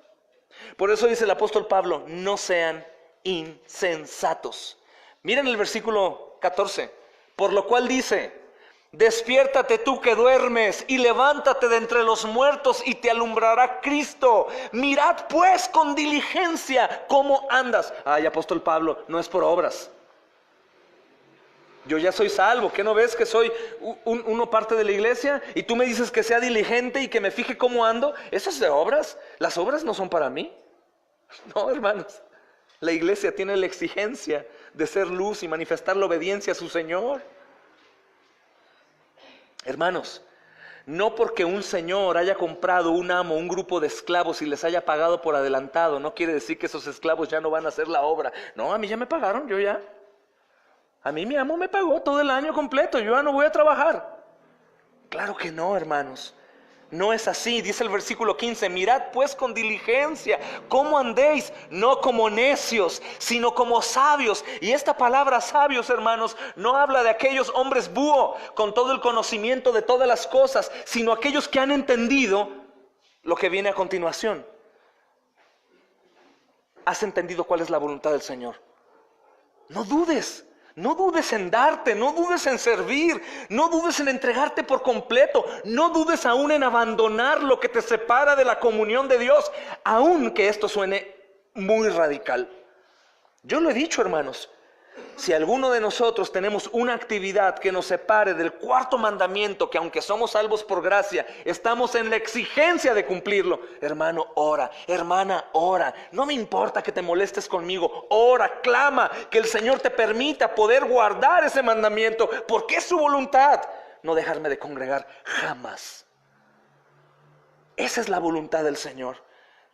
Por eso dice el apóstol Pablo, no sean insensatos. Miren el versículo 14, por lo cual dice: despiértate tú que duermes y levántate de entre los muertos y te alumbrará Cristo. Mirad pues con diligencia cómo andas. Ay, apóstol Pablo, no es por obras. Yo ya soy salvo. ¿Qué no ves que soy uno parte de la iglesia? Y tú me dices que sea diligente y que me fije cómo ando. ¿Eso es de obras? Las obras no son para mí. No, hermanos. La iglesia tiene la exigencia de ser luz y manifestar la obediencia a su Señor. Hermanos, no porque un señor haya comprado un amo, un grupo de esclavos y les haya pagado por adelantado, no quiere decir que esos esclavos ya no van a hacer la obra. No, a mí ya me pagaron, yo ya. A mí mi amo me pagó todo el año completo, yo ya no voy a trabajar. Claro que no, hermanos. No es así, dice el versículo 15, mirad pues con diligencia cómo andéis, no como necios, sino como sabios. Y esta palabra sabios, hermanos, no habla de aquellos hombres búho con todo el conocimiento de todas las cosas, sino aquellos que han entendido lo que viene a continuación. ¿Has entendido cuál es la voluntad del Señor? No dudes. No dudes en darte, no dudes en servir, no dudes en entregarte por completo, no dudes aún en abandonar lo que te separa de la comunión de Dios, aun que esto suene muy radical. Yo lo he dicho, hermanos, si alguno de nosotros tenemos una actividad que nos separe del cuarto mandamiento, que aunque somos salvos por gracia, estamos en la exigencia de cumplirlo, hermano, ora, hermana, ora. No me importa que te molestes conmigo, ora, clama, que el Señor te permita poder guardar ese mandamiento, porque es su voluntad, no dejarme de congregar jamás. Esa es la voluntad del Señor.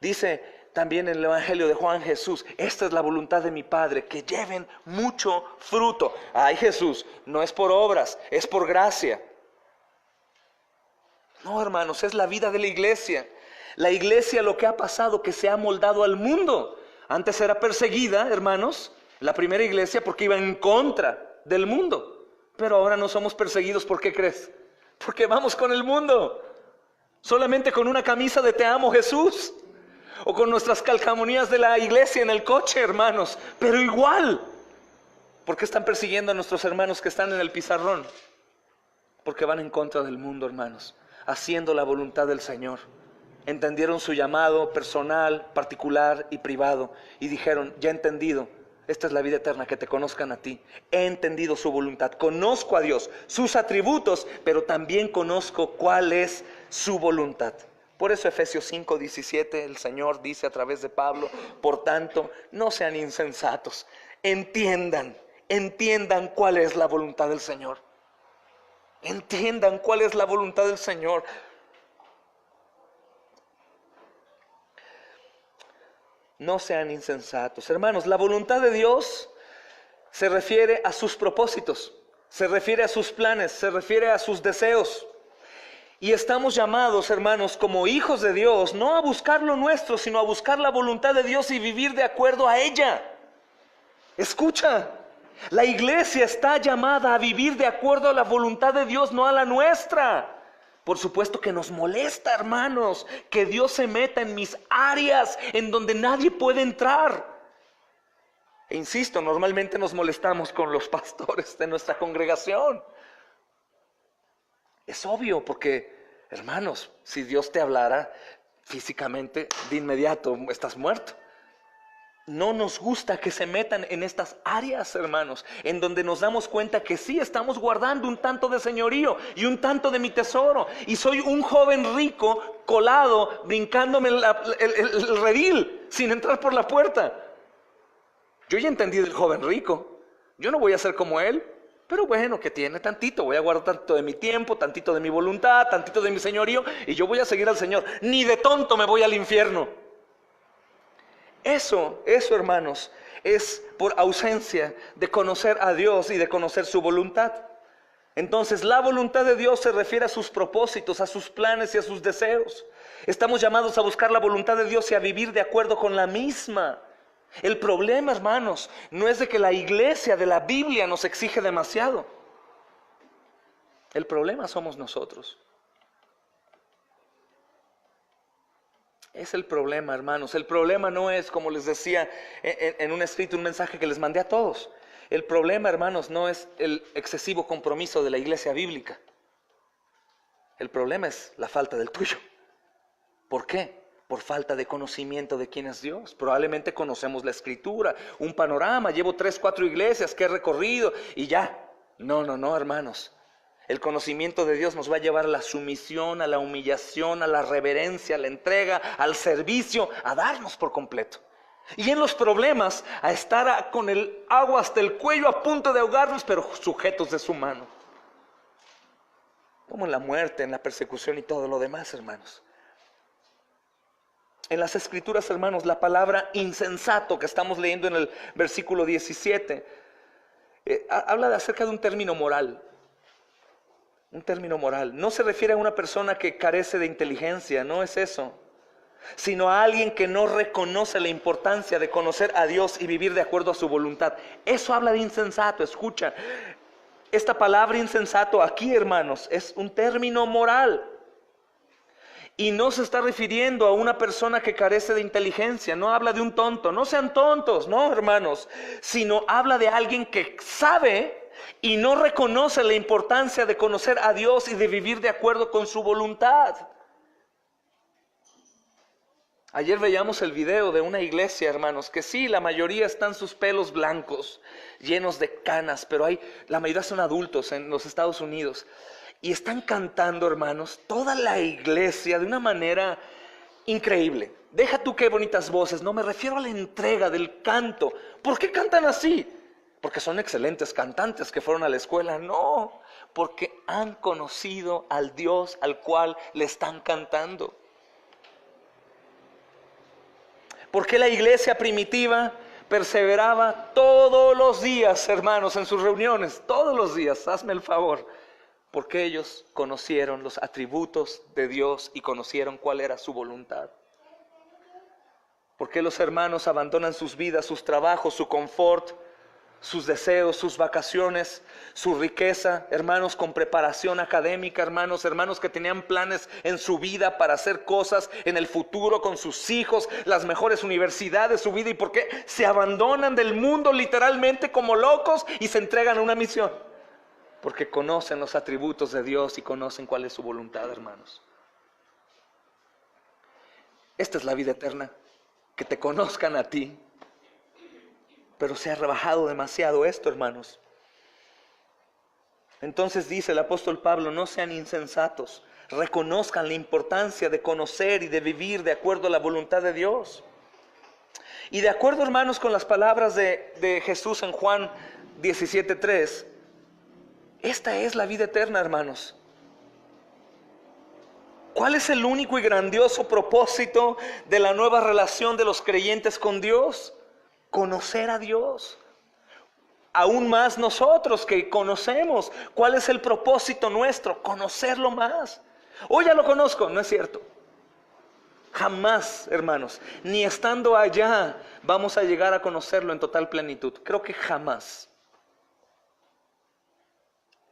Dice también en el Evangelio de Juan Jesús, esta es la voluntad de mi Padre, que lleven mucho fruto. Ay, Jesús, no es por obras, es por gracia. No, hermanos, es la vida de la iglesia. La iglesia, lo que ha pasado, que se ha moldado al mundo. Antes era perseguida, hermanos, la primera iglesia, porque iba en contra del mundo. Pero ahora no somos perseguidos, ¿por qué crees? Porque vamos con el mundo. Solamente con una camisa de te amo, Jesús. O con nuestras calcamonías de la iglesia en el coche, hermanos. Pero igual. ¿Por qué están persiguiendo a nuestros hermanos que están en el pizarrón? Porque van en contra del mundo, hermanos. Haciendo la voluntad del Señor. Entendieron su llamado personal, particular y privado. Y dijeron, ya he entendido. Esta es la vida eterna, que te conozcan a ti. He entendido su voluntad. Conozco a Dios, sus atributos, pero también conozco cuál es su voluntad. Por eso Efesios 5:17 el Señor dice a través de Pablo, por tanto, no sean insensatos, entiendan cuál es la voluntad del Señor. Entiendan cuál es la voluntad del Señor. No sean insensatos. Hermanos, la voluntad de Dios se refiere a sus propósitos, se refiere a sus planes, se refiere a sus deseos. Y estamos llamados, hermanos, como hijos de Dios, no a buscar lo nuestro, sino a buscar la voluntad de Dios y vivir de acuerdo a ella. Escucha, la iglesia está llamada a vivir de acuerdo a la voluntad de Dios, no a la nuestra. Por supuesto que nos molesta, hermanos, que Dios se meta en mis áreas en donde nadie puede entrar. E insisto, normalmente nos molestamos con los pastores de nuestra congregación. Es obvio porque, hermanos, si Dios te hablara físicamente, de inmediato estás muerto. No nos gusta que se metan en estas áreas, hermanos, en donde nos damos cuenta que sí estamos guardando un tanto de señorío y un tanto de mi tesoro. Y soy un joven rico colado, brincándome el redil sin entrar por la puerta. Yo ya entendí del joven rico. Yo no voy a ser como él. Pero bueno, que tiene tantito, voy a guardar tantito de mi tiempo, tantito de mi voluntad, tantito de mi señorío, y yo voy a seguir al Señor. Ni de tonto me voy al infierno. Eso, hermanos, es por ausencia de conocer a Dios y de conocer su voluntad. Entonces, la voluntad de Dios se refiere a sus propósitos, a sus planes y a sus deseos. Estamos llamados a buscar la voluntad de Dios y a vivir de acuerdo con la misma. El problema, hermanos, no es de que la iglesia de la Biblia nos exige demasiado. El problema somos nosotros. Es el problema, hermanos. El problema no es, como les decía en un escrito, un mensaje que les mandé a todos. El problema, hermanos, no es el excesivo compromiso de la iglesia bíblica. El problema es la falta del tuyo. ¿Por qué? Por falta de conocimiento de quién es Dios. Probablemente conocemos la escritura, un panorama, llevo 3, 4 iglesias que he recorrido y ya. No, hermanos. El conocimiento de Dios nos va a llevar a la sumisión, a la humillación, a la reverencia, a la entrega, al servicio, a darnos por completo. Y en los problemas, a estar con el agua hasta el cuello a punto de ahogarnos, pero sujetos de su mano. Como en la muerte, en la persecución y todo lo demás, hermanos. En las escrituras, hermanos, la palabra insensato que estamos leyendo en el versículo 17, habla acerca de un término moral. Un término moral. No se refiere a una persona que carece de inteligencia, no es eso. Sino a alguien que no reconoce la importancia de conocer a Dios y vivir de acuerdo a su voluntad. Eso habla de insensato, escucha. Esta palabra insensato aquí, hermanos, es un término moral. Y no se está refiriendo a una persona que carece de inteligencia. No habla de un tonto. No sean tontos, no, hermanos. Sino habla de alguien que sabe y no reconoce la importancia de conocer a Dios y de vivir de acuerdo con su voluntad. Ayer veíamos el video de una iglesia, hermanos, que sí, la mayoría están sus pelos blancos, llenos de canas, pero la mayoría son adultos en los Estados Unidos. Y están cantando, hermanos, toda la iglesia de una manera increíble. Deja tú qué bonitas voces, no me refiero a la entrega del canto. ¿Por qué cantan así? Porque son excelentes cantantes que fueron a la escuela. No, porque han conocido al Dios al cual le están cantando. ¿Por qué la iglesia primitiva perseveraba todos los días, hermanos, en sus reuniones? Todos los días, hazme el favor. Porque ellos conocieron los atributos de Dios y conocieron cuál era su voluntad. ¿Por qué los hermanos abandonan sus vidas, sus trabajos, su confort, sus deseos, sus vacaciones, su riqueza, hermanos con preparación académica, hermanos que tenían planes en su vida para hacer cosas en el futuro con sus hijos, las mejores universidades, su vida? ¿Y por qué se abandonan del mundo literalmente como locos y se entregan a una misión? Porque conocen los atributos de Dios y conocen cuál es su voluntad, hermanos. Esta es la vida eterna, que te conozcan a ti. Pero se ha rebajado demasiado esto, hermanos. Entonces dice el apóstol Pablo, no sean insensatos, reconozcan la importancia de conocer y de vivir de acuerdo a la voluntad de Dios. Y de acuerdo, hermanos, con las palabras de Jesús en Juan 17:3, esta es la vida eterna, hermanos. ¿Cuál es el único y grandioso propósito de la nueva relación de los creyentes con Dios? Conocer a Dios. Aún más nosotros que conocemos. ¿Cuál es el propósito nuestro? Conocerlo más. Hoy ya lo conozco, no es cierto. Jamás, hermanos, ni estando allá vamos a llegar a conocerlo en total plenitud. Creo que jamás.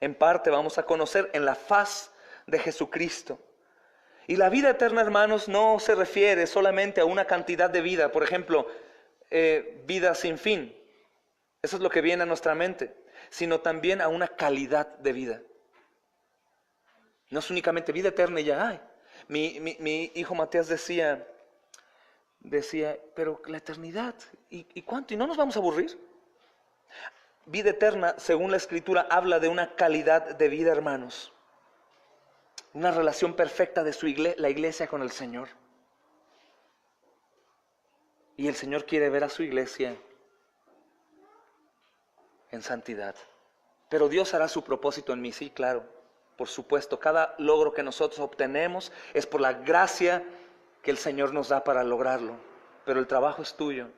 En parte vamos a conocer en la faz de Jesucristo. Y la vida eterna, hermanos, no se refiere solamente a una cantidad de vida. Por ejemplo, vida sin fin. Eso es lo que viene a nuestra mente. Sino también a una calidad de vida. No es únicamente vida eterna y ya hay. Mi hijo Matías decía, pero la eternidad, ¿y cuánto? ¿Y no nos vamos a aburrir? Vida eterna, según la Escritura, habla de una calidad de vida, hermanos. Una relación perfecta de la iglesia con el Señor. Y el Señor quiere ver a su iglesia en santidad. Pero Dios hará su propósito en mí, sí, claro. Por supuesto, cada logro que nosotros obtenemos es por la gracia que el Señor nos da para lograrlo. Pero el trabajo es tuyo.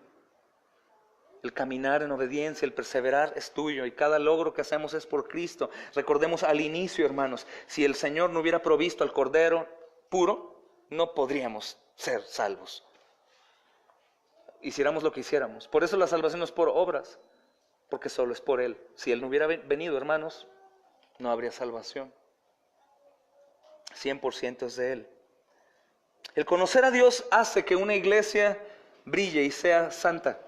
El caminar en obediencia, el perseverar es tuyo. Y cada logro que hacemos es por Cristo. Recordemos al inicio, hermanos, si el Señor no hubiera provisto al Cordero puro, no podríamos ser salvos. Hiciéramos lo que hiciéramos. Por eso la salvación no es por obras, porque solo es por Él. Si Él no hubiera venido, hermanos, no habría salvación. 100% es de Él. El conocer a Dios hace que una iglesia brille y sea santa.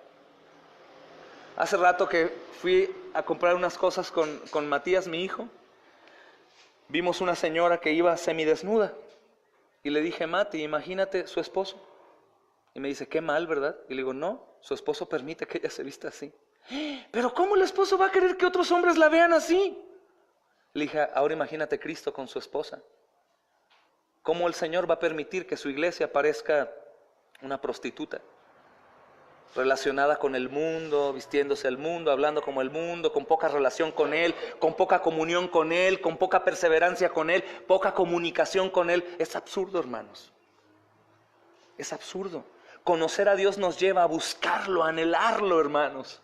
Hace rato que fui a comprar unas cosas con Matías, mi hijo. Vimos una señora que iba semidesnuda. Y le dije, Mati, imagínate su esposo. Y me dice, qué mal, ¿verdad? Y le digo, no, su esposo permite que ella se vista así. Pero ¿cómo el esposo va a querer que otros hombres la vean así? Le dije, ahora imagínate Cristo con su esposa. ¿Cómo el Señor va a permitir que su iglesia parezca una prostituta? Relacionada con el mundo, vistiéndose el mundo, hablando como el mundo, con poca relación con Él, con poca comunión con Él, con poca perseverancia con Él, poca comunicación con Él. Es absurdo, hermanos. Es absurdo. Conocer a Dios nos lleva a buscarlo, a anhelarlo, hermanos.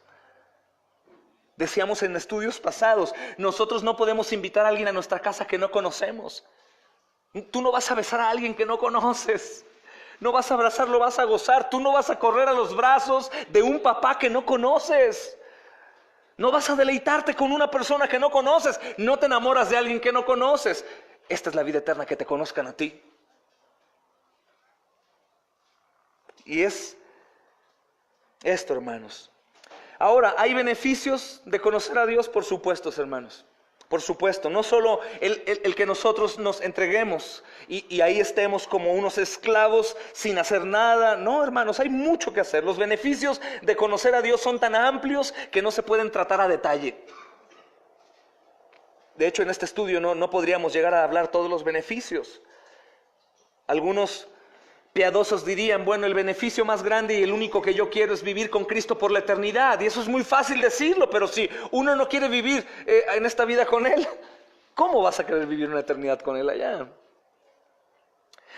Decíamos en estudios pasados, nosotros no podemos invitar a alguien a nuestra casa que no conocemos. Tú no vas a besar a alguien que no conoces. No vas a abrazarlo, vas a gozar. Tú no vas a correr a los brazos de un papá que no conoces. No vas a deleitarte con una persona que no conoces. No te enamoras de alguien que no conoces. Esta es la vida eterna, que te conozcan a ti. Y es esto, hermanos. Ahora, ¿hay beneficios de conocer a Dios? Por supuesto, hermanos. Por supuesto, no solo el que nosotros nos entreguemos y ahí estemos como unos esclavos sin hacer nada. No, hermanos, hay mucho que hacer. Los beneficios de conocer a Dios son tan amplios que no se pueden tratar a detalle. De hecho, en este estudio no podríamos llegar a hablar todos los beneficios. Algunos piadosos dirían, bueno, el beneficio más grande y el único que yo quiero es vivir con Cristo por la eternidad. Y eso es muy fácil decirlo, pero si uno no quiere vivir en esta vida con Él, ¿cómo vas a querer vivir una eternidad con Él allá?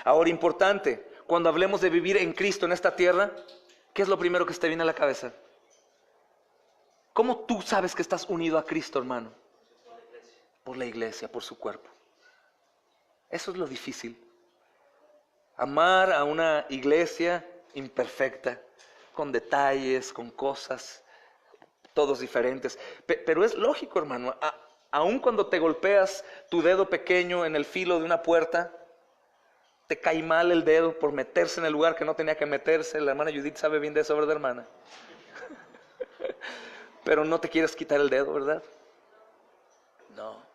Ahora, importante, cuando hablemos de vivir en Cristo en esta tierra, ¿qué es lo primero que te viene a la cabeza? ¿Cómo tú sabes que estás unido a Cristo, hermano? Por la iglesia, por su cuerpo. Eso es lo difícil. Amar a una iglesia imperfecta, con detalles, con cosas, todos diferentes. Pero es lógico, hermano, aun cuando te golpeas tu dedo pequeño en el filo de una puerta, te cae mal el dedo por meterse en el lugar que no tenía que meterse. La hermana Judith sabe bien de eso, ¿verdad, hermana? Pero no te quieres quitar el dedo, ¿verdad? No.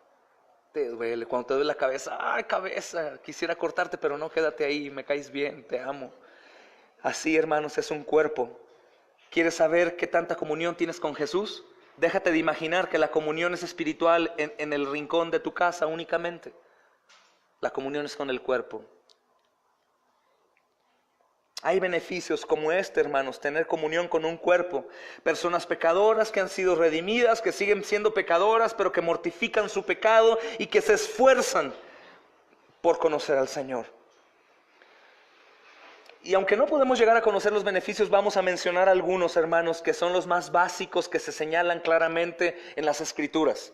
Te duele, cuando te duele la cabeza, ¡ay, cabeza! Quisiera cortarte, pero no, quédate ahí, me caes bien, te amo. Así, hermanos, es un cuerpo. ¿Quieres saber qué tanta comunión tienes con Jesús? Déjate de imaginar que la comunión es espiritual en el rincón de tu casa únicamente. La comunión es con el cuerpo. Hay beneficios como este, hermanos, tener comunión con un cuerpo. Personas pecadoras que han sido redimidas, que siguen siendo pecadoras, pero que mortifican su pecado y que se esfuerzan por conocer al Señor. Y aunque no podemos llegar a conocer los beneficios, vamos a mencionar algunos, hermanos, que son los más básicos que se señalan claramente en las Escrituras.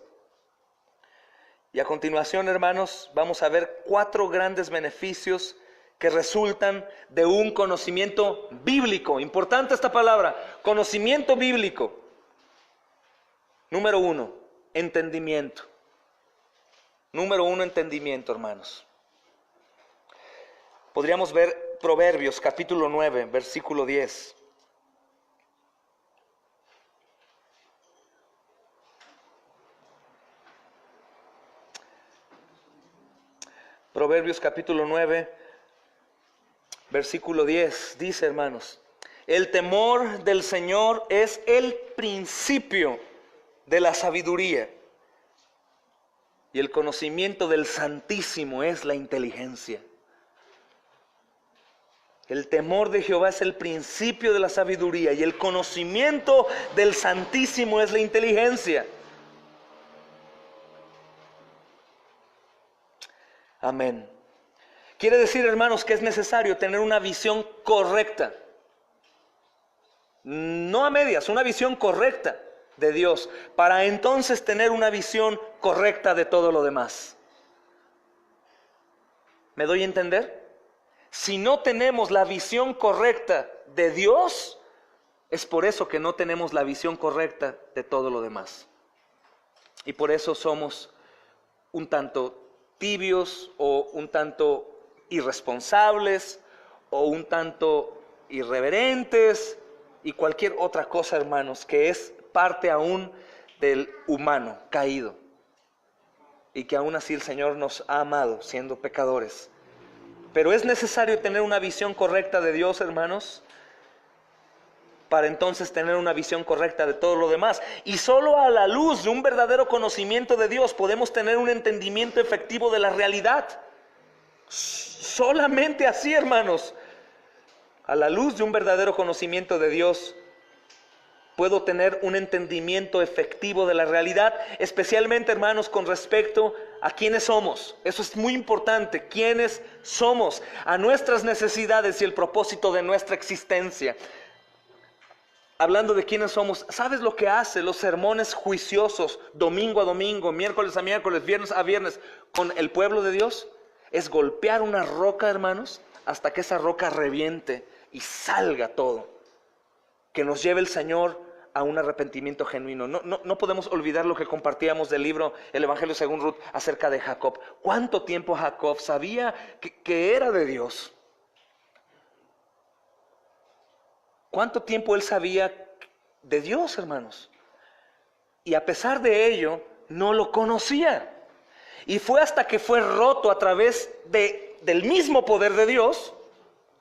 Y a continuación, hermanos, vamos a ver 4 grandes beneficios que resultan de un conocimiento bíblico. Importante esta palabra, conocimiento bíblico. Número 1, entendimiento. Número uno, entendimiento, hermanos. Podríamos ver Proverbios capítulo 9, versículo 10. Proverbios capítulo 9, versículo 10, dice, hermanos: el temor del Señor es el principio de la sabiduría, y el conocimiento del Santísimo es la inteligencia. El temor de Jehová es el principio de la sabiduría, y el conocimiento del Santísimo es la inteligencia. Amén. Quiere decir, hermanos, que es necesario tener una visión correcta. No a medias, una visión correcta de Dios, para entonces tener una visión correcta de todo lo demás. ¿Me doy a entender? Si no tenemos la visión correcta de Dios, es por eso que no tenemos la visión correcta de todo lo demás. Y por eso somos un tanto tibios, o un tanto irresponsables, o un tanto irreverentes, y cualquier otra cosa, hermanos, que es parte aún del humano caído, y que aún así el Señor nos ha amado siendo pecadores. Pero es necesario tener una visión correcta de Dios, hermanos, para entonces tener una visión correcta de todo lo demás. Y solo a la luz de un verdadero conocimiento de Dios podemos tener un entendimiento efectivo de la realidad. Solamente así, hermanos, a la luz de un verdadero conocimiento de Dios, puedo tener un entendimiento efectivo de la realidad, especialmente, hermanos, con respecto a quiénes somos. Eso es muy importante, quiénes somos, a nuestras necesidades y el propósito de nuestra existencia. Hablando de quiénes somos, ¿sabes lo que hace los sermones juiciosos, domingo a domingo, miércoles a miércoles, viernes a viernes, con el pueblo de Dios? Es golpear una roca, hermanos, hasta que esa roca reviente y salga todo. Que nos lleve el Señor a un arrepentimiento genuino. No podemos olvidar lo que compartíamos del libro El Evangelio según Ruth acerca de Jacob. ¿Cuánto tiempo Jacob sabía que era de Dios? ¿Cuánto tiempo él sabía de Dios, hermanos? Y a pesar de ello, no lo conocía. Y fue hasta que fue roto a través del mismo poder de Dios,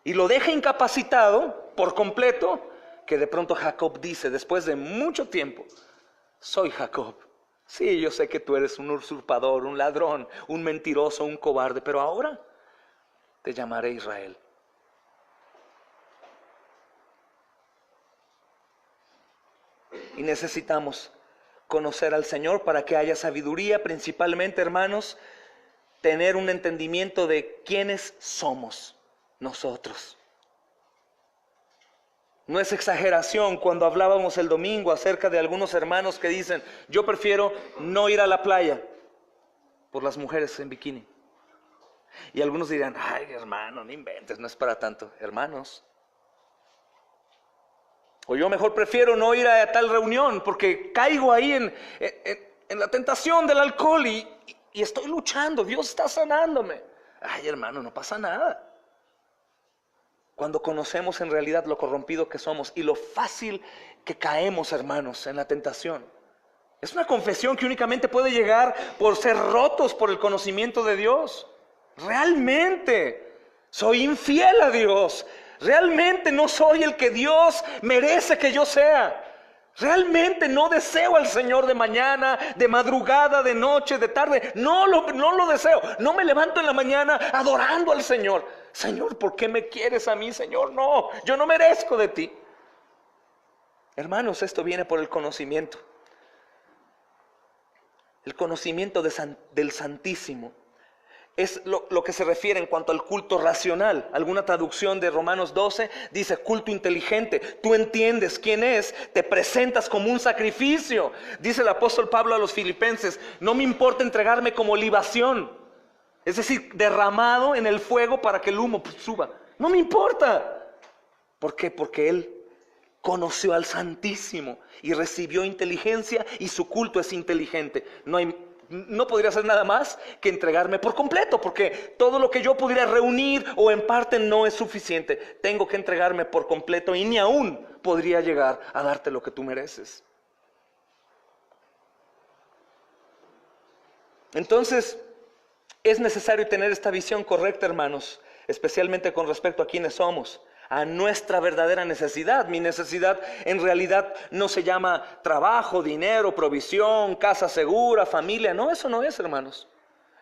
y lo deja incapacitado por completo, que de pronto Jacob dice, después de mucho tiempo: soy Jacob. Sí, yo sé que tú eres un usurpador, un ladrón, un mentiroso, un cobarde, pero ahora te llamaré Israel. Y necesitamos conocer al Señor para que haya sabiduría, principalmente, hermanos, tener un entendimiento de quiénes somos nosotros. No es exageración cuando hablábamos el domingo acerca de algunos hermanos que dicen: yo prefiero no ir a la playa por las mujeres en bikini. Y algunos dirán: ay, hermano, no inventes, no es para tanto. Hermanos, o yo mejor prefiero no ir a tal reunión porque caigo ahí en la tentación del alcohol y estoy luchando, Dios está sanándome. Ay, hermano, no pasa nada. Cuando conocemos en realidad lo corrompido que somos y lo fácil que caemos, hermanos, en la tentación. Es una confesión que únicamente puede llegar por ser rotos por el conocimiento de Dios. Realmente soy infiel a Dios. Realmente no soy el que Dios merece que yo sea. Realmente no deseo al Señor de mañana, de madrugada, de noche, de tarde. No lo deseo. No me levanto en la mañana adorando al Señor. Señor, ¿por qué me quieres a mí, Señor? No, yo no merezco de ti. Hermanos, esto viene por el conocimiento. El conocimiento del Santísimo. Es lo que se refiere en cuanto al culto racional. Alguna traducción de Romanos 12 dice culto inteligente. Tú entiendes quién es, te presentas como un sacrificio. Dice el apóstol Pablo a los filipenses: no me importa entregarme como libación, es decir, derramado en el fuego para que el humo suba. No me importa. ¿Por qué? Porque él conoció al Santísimo y recibió inteligencia, y su culto es inteligente. No hay no podría hacer nada más que entregarme por completo, porque todo lo que yo pudiera reunir o en parte no es suficiente. Tengo que entregarme por completo y ni aún podría llegar a darte lo que tú mereces. Entonces, es necesario tener esta visión correcta, hermanos, especialmente con respecto a quiénes somos, a nuestra verdadera necesidad. Mi necesidad en realidad no se llama trabajo, dinero, provisión, casa segura, familia. No, eso no es, hermanos.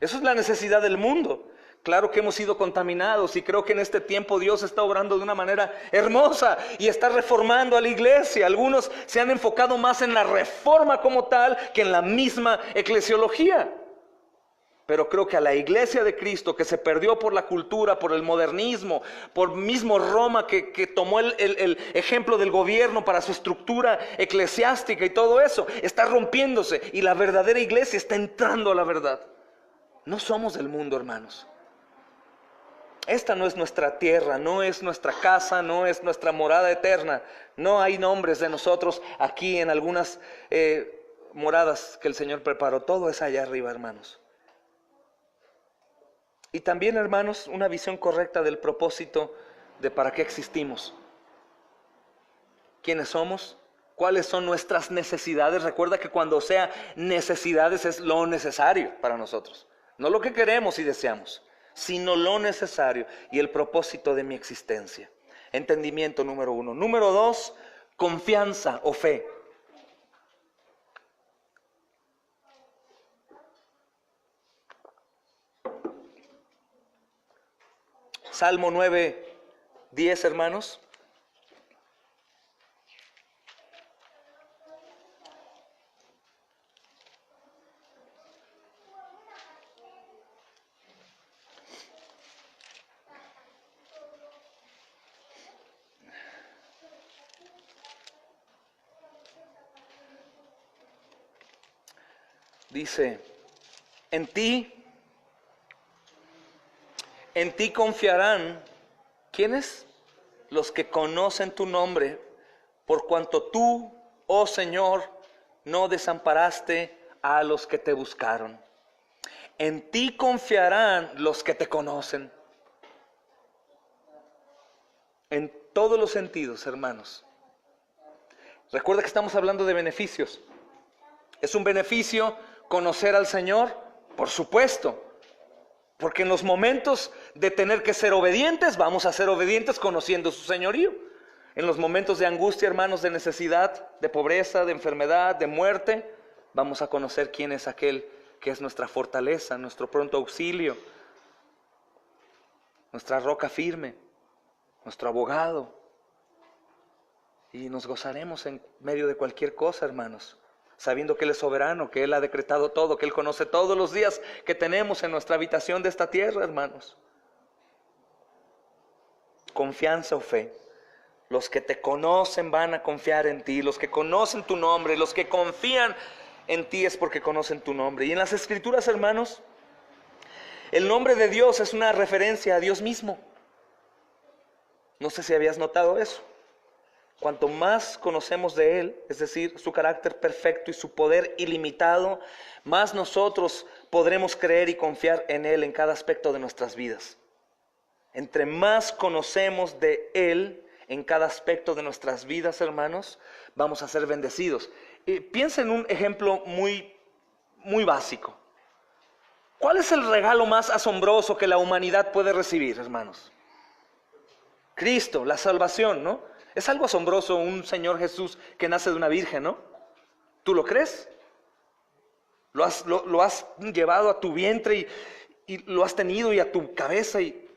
Eso es la necesidad del mundo. Claro que hemos sido contaminados y creo que en este tiempo Dios está obrando de una manera hermosa y está reformando a la iglesia. Algunos se han enfocado más en la reforma como tal que en la misma eclesiología. Pero creo que a la iglesia de Cristo, que se perdió por la cultura, por el modernismo, por mismo Roma que tomó el ejemplo del gobierno para su estructura eclesiástica y todo eso, está rompiéndose y la verdadera iglesia está entrando a la verdad. No somos del mundo, hermanos. Esta no es nuestra tierra, no es nuestra casa, no es nuestra morada eterna. No hay nombres de nosotros aquí en algunas moradas que el Señor preparó. Todo es allá arriba, hermanos. Y también, hermanos, una visión correcta del propósito de para qué existimos. ¿Quiénes somos? ¿Cuáles son nuestras necesidades? Recuerda que cuando sea necesidades es lo necesario para nosotros. No lo que queremos y deseamos, sino lo necesario y el propósito de mi existencia. Entendimiento número 1. Número 2, confianza o fe. Salmo 9:10, hermanos. Dice, en ti confiarán, ¿quiénes? Los que conocen tu nombre, por cuanto tú, oh Señor, no desamparaste a los que te buscaron. En ti confiarán los que te conocen. En todos los sentidos, hermanos. Recuerda que estamos hablando de beneficios. ¿Es un beneficio conocer al Señor? Por supuesto. Porque en los momentos de tener que ser obedientes, vamos a ser obedientes conociendo su señorío. En los momentos de angustia, hermanos, de necesidad, de pobreza, de enfermedad, de muerte, vamos a conocer quién es aquel que es nuestra fortaleza, nuestro pronto auxilio, nuestra roca firme, nuestro abogado. Y nos gozaremos en medio de cualquier cosa, hermanos, sabiendo que Él es soberano, que Él ha decretado todo, que Él conoce todos los días que tenemos en nuestra habitación de esta tierra, hermanos. Confianza o fe. Los que te conocen van a confiar en ti, los que conocen tu nombre, los que confían en ti es porque conocen tu nombre. Y en las Escrituras, hermanos, el nombre de Dios es una referencia a Dios mismo. No sé si habías notado eso. Cuanto más conocemos de Él, es decir, su carácter perfecto y su poder ilimitado, más nosotros podremos creer y confiar en Él en cada aspecto de nuestras vidas. Entre más conocemos de Él en cada aspecto de nuestras vidas, hermanos, vamos a ser bendecidos. Piensa en un ejemplo muy básico. ¿Cuál es el regalo más asombroso que la humanidad puede recibir, hermanos? Cristo, la salvación, ¿no? Es algo asombroso un Señor Jesús que nace de una virgen, ¿no? ¿Tú lo crees? Lo has llevado a tu vientre y lo has tenido y a tu cabeza y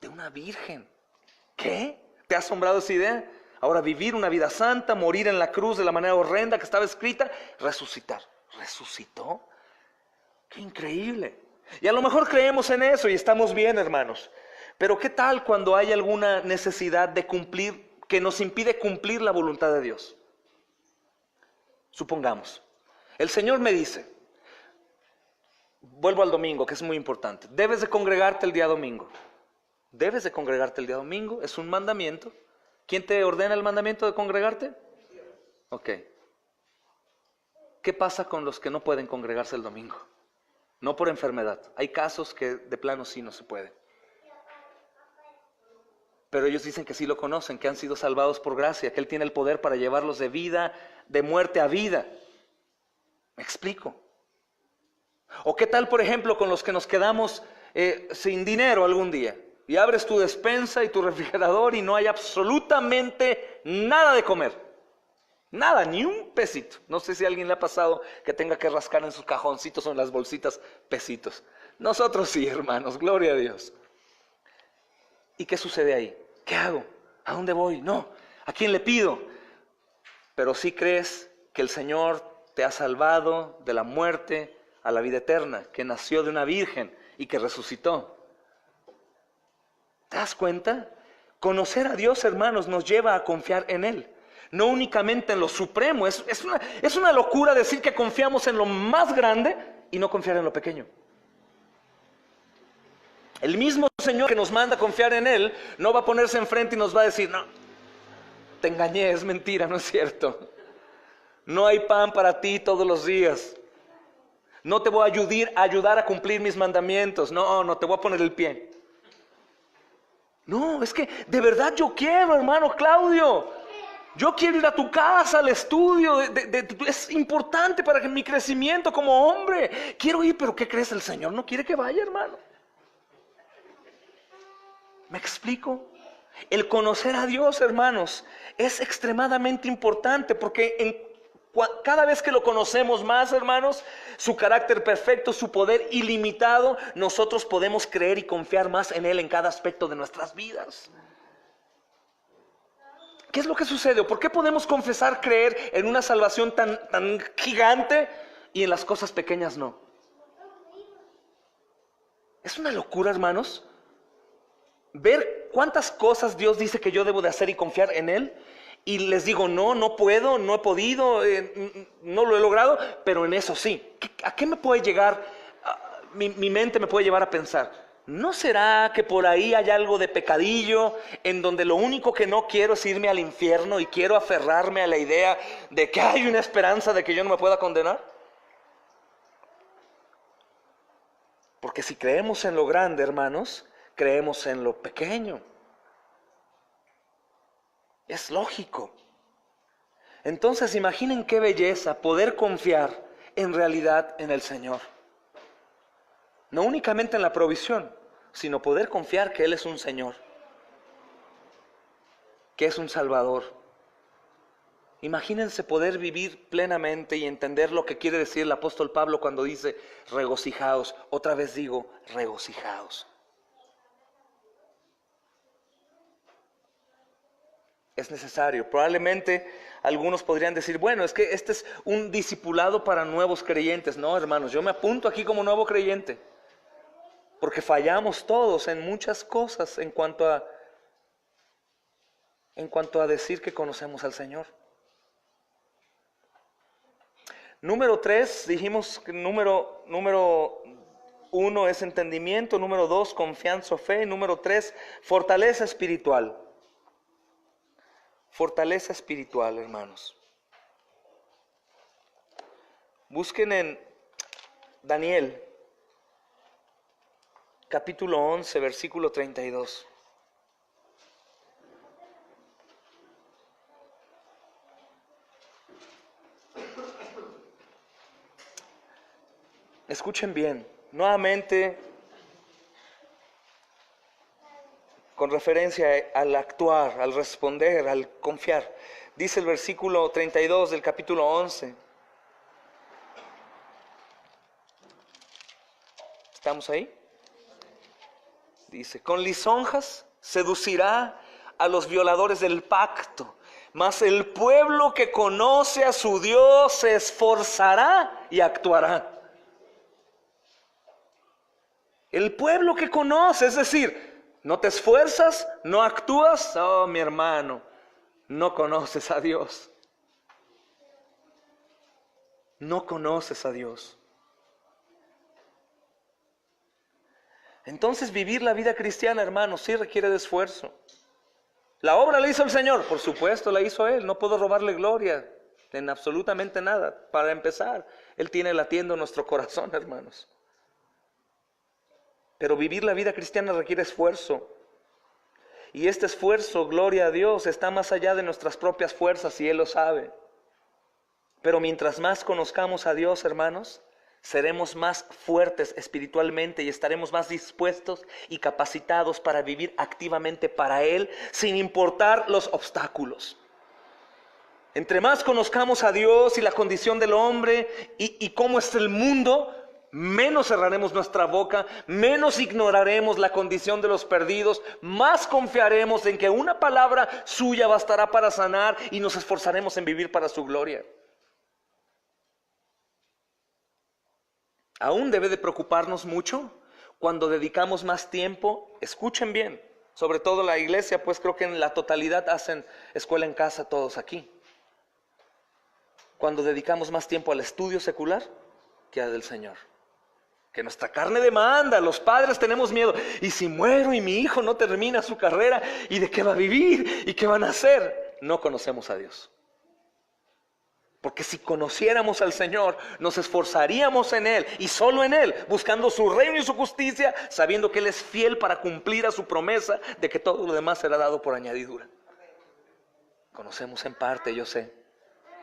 de una virgen. ¿Qué? ¿Te ha asombrado esa idea? Ahora vivir una vida santa, morir en la cruz de la manera horrenda que estaba escrita, resucitar. ¿Resucitó? ¡Qué increíble! Y a lo mejor creemos en eso y estamos bien, hermanos. Pero ¿qué tal cuando hay alguna necesidad de cumplir, que nos impide cumplir la voluntad de Dios? Supongamos, el Señor me dice, vuelvo al domingo, que es muy importante, debes de congregarte el día domingo. Debes de congregarte el día domingo, es un mandamiento. ¿Quién te ordena el mandamiento de congregarte? Ok. ¿Qué pasa con los que no pueden congregarse el domingo? no por enfermedad. Hay casos que de plano sí no se puede. Pero ellos dicen que sí lo conocen, que han sido salvados por gracia, que Él tiene el poder para llevarlos de vida, de muerte a vida. ¿Me explico? ¿O qué tal, por ejemplo, con los que nos quedamos sin dinero algún día? Y abres tu despensa y tu refrigerador y no hay absolutamente nada de comer. Nada, ni un pesito. No sé si a alguien le ha pasado que tenga que rascar en sus cajoncitos o en las bolsitas pesitos. Nosotros sí, hermanos, gloria a Dios. ¿Y qué sucede ahí? ¿Qué hago? ¿A dónde voy? No. ¿A quién le pido? Pero sí crees que el Señor te ha salvado de la muerte a la vida eterna, que nació de una virgen y que resucitó. ¿Te das cuenta? Conocer a Dios, hermanos, nos lleva a confiar en Él. No únicamente en lo supremo. Es una locura decir que confiamos en lo más grande y no confiar en lo pequeño. El mismo Señor que nos manda a confiar en Él no va a ponerse enfrente y nos va a decir, no, te engañé, es mentira, no es cierto. No hay pan para ti todos los días. No te voy a ayudar a cumplir mis mandamientos. No te voy a poner el pie. No, es que de verdad yo quiero, hermano Claudio. Yo quiero ir a tu casa, al estudio. Es importante para mi crecimiento como hombre. Quiero ir, pero ¿qué crees? El Señor no quiere que vaya, hermano. ¿Me explico? El conocer a Dios, hermanos, es extremadamente importante porque cada vez que lo conocemos más, hermanos, su carácter perfecto, su poder ilimitado, nosotros podemos creer y confiar más en Él en cada aspecto de nuestras vidas. ¿Qué es lo que sucede? ¿Por qué podemos confesar, creer en una salvación tan gigante y en las cosas pequeñas no? Es una locura, hermanos, ver cuántas cosas Dios dice que yo debo de hacer y confiar en Él. Y les digo, no puedo, no he podido, no lo he logrado, pero en eso sí. ¿A qué me puede llegar? Mi mente me puede llevar a pensar, ¿no será que por ahí hay algo de pecadillo en donde lo único que no quiero es irme al infierno y quiero aferrarme a la idea de que hay una esperanza de que yo no me pueda condenar? Porque si creemos en lo grande, hermanos, creemos en lo pequeño. Es lógico. Entonces imaginen qué belleza poder confiar en realidad en el Señor. No únicamente en la provisión, sino poder confiar que Él es un Señor, que es un Salvador. Imagínense poder vivir plenamente y entender lo que quiere decir el apóstol Pablo cuando dice regocijaos. Otra vez digo, regocijaos. Es necesario. Probablemente algunos podrían decir, bueno, es que este es un discipulado para nuevos creyentes. No, hermanos, yo me apunto aquí como nuevo creyente. Porque fallamos todos en muchas cosas en cuanto a decir que conocemos al Señor. Número 3, dijimos que número 1 es entendimiento, número 2, confianza o fe, número 3, fortaleza espiritual. Fortaleza espiritual, hermanos. Busquen en Daniel, capítulo 11, versículo 32. Escuchen bien, nuevamente, con referencia al actuar, al responder, al confiar. Dice el versículo 32 del capítulo 11. ¿Estamos ahí? Dice, con lisonjas seducirá a los violadores del pacto, mas el pueblo que conoce a su Dios se esforzará y actuará. El pueblo que conoce, es decir, no te esfuerzas, no actúas, oh mi hermano, no conoces a Dios. No conoces a Dios. Entonces vivir la vida cristiana, hermano, sí requiere de esfuerzo. ¿La obra la hizo el Señor? Por supuesto, la hizo Él. No puedo robarle gloria en absolutamente nada. Para empezar, Él tiene latiendo nuestro corazón, hermanos. Pero vivir la vida cristiana requiere esfuerzo. Y este esfuerzo, gloria a Dios, está más allá de nuestras propias fuerzas y Él lo sabe. Pero mientras más conozcamos a Dios, hermanos, seremos más fuertes espiritualmente y estaremos más dispuestos y capacitados para vivir activamente para Él, sin importar los obstáculos. Entre más conozcamos a Dios y la condición del hombre y cómo es el mundo, menos cerraremos nuestra boca, menos ignoraremos la condición de los perdidos, más confiaremos en que una palabra suya bastará para sanar y nos esforzaremos en vivir para su gloria. Aún debe de preocuparnos mucho cuando dedicamos más tiempo, escuchen bien, sobre todo la iglesia, pues creo que en la totalidad hacen escuela en casa todos aquí. Cuando dedicamos más tiempo al estudio secular que al del Señor. Que nuestra carne demanda, los padres tenemos miedo. ¿Y si muero y mi hijo no termina su carrera? ¿Y de qué va a vivir? ¿Y qué van a hacer? No conocemos a Dios. Porque si conociéramos al Señor, nos esforzaríamos en Él y solo en Él, buscando su reino y su justicia, sabiendo que Él es fiel para cumplir a su promesa de que todo lo demás será dado por añadidura. Conocemos en parte, yo sé.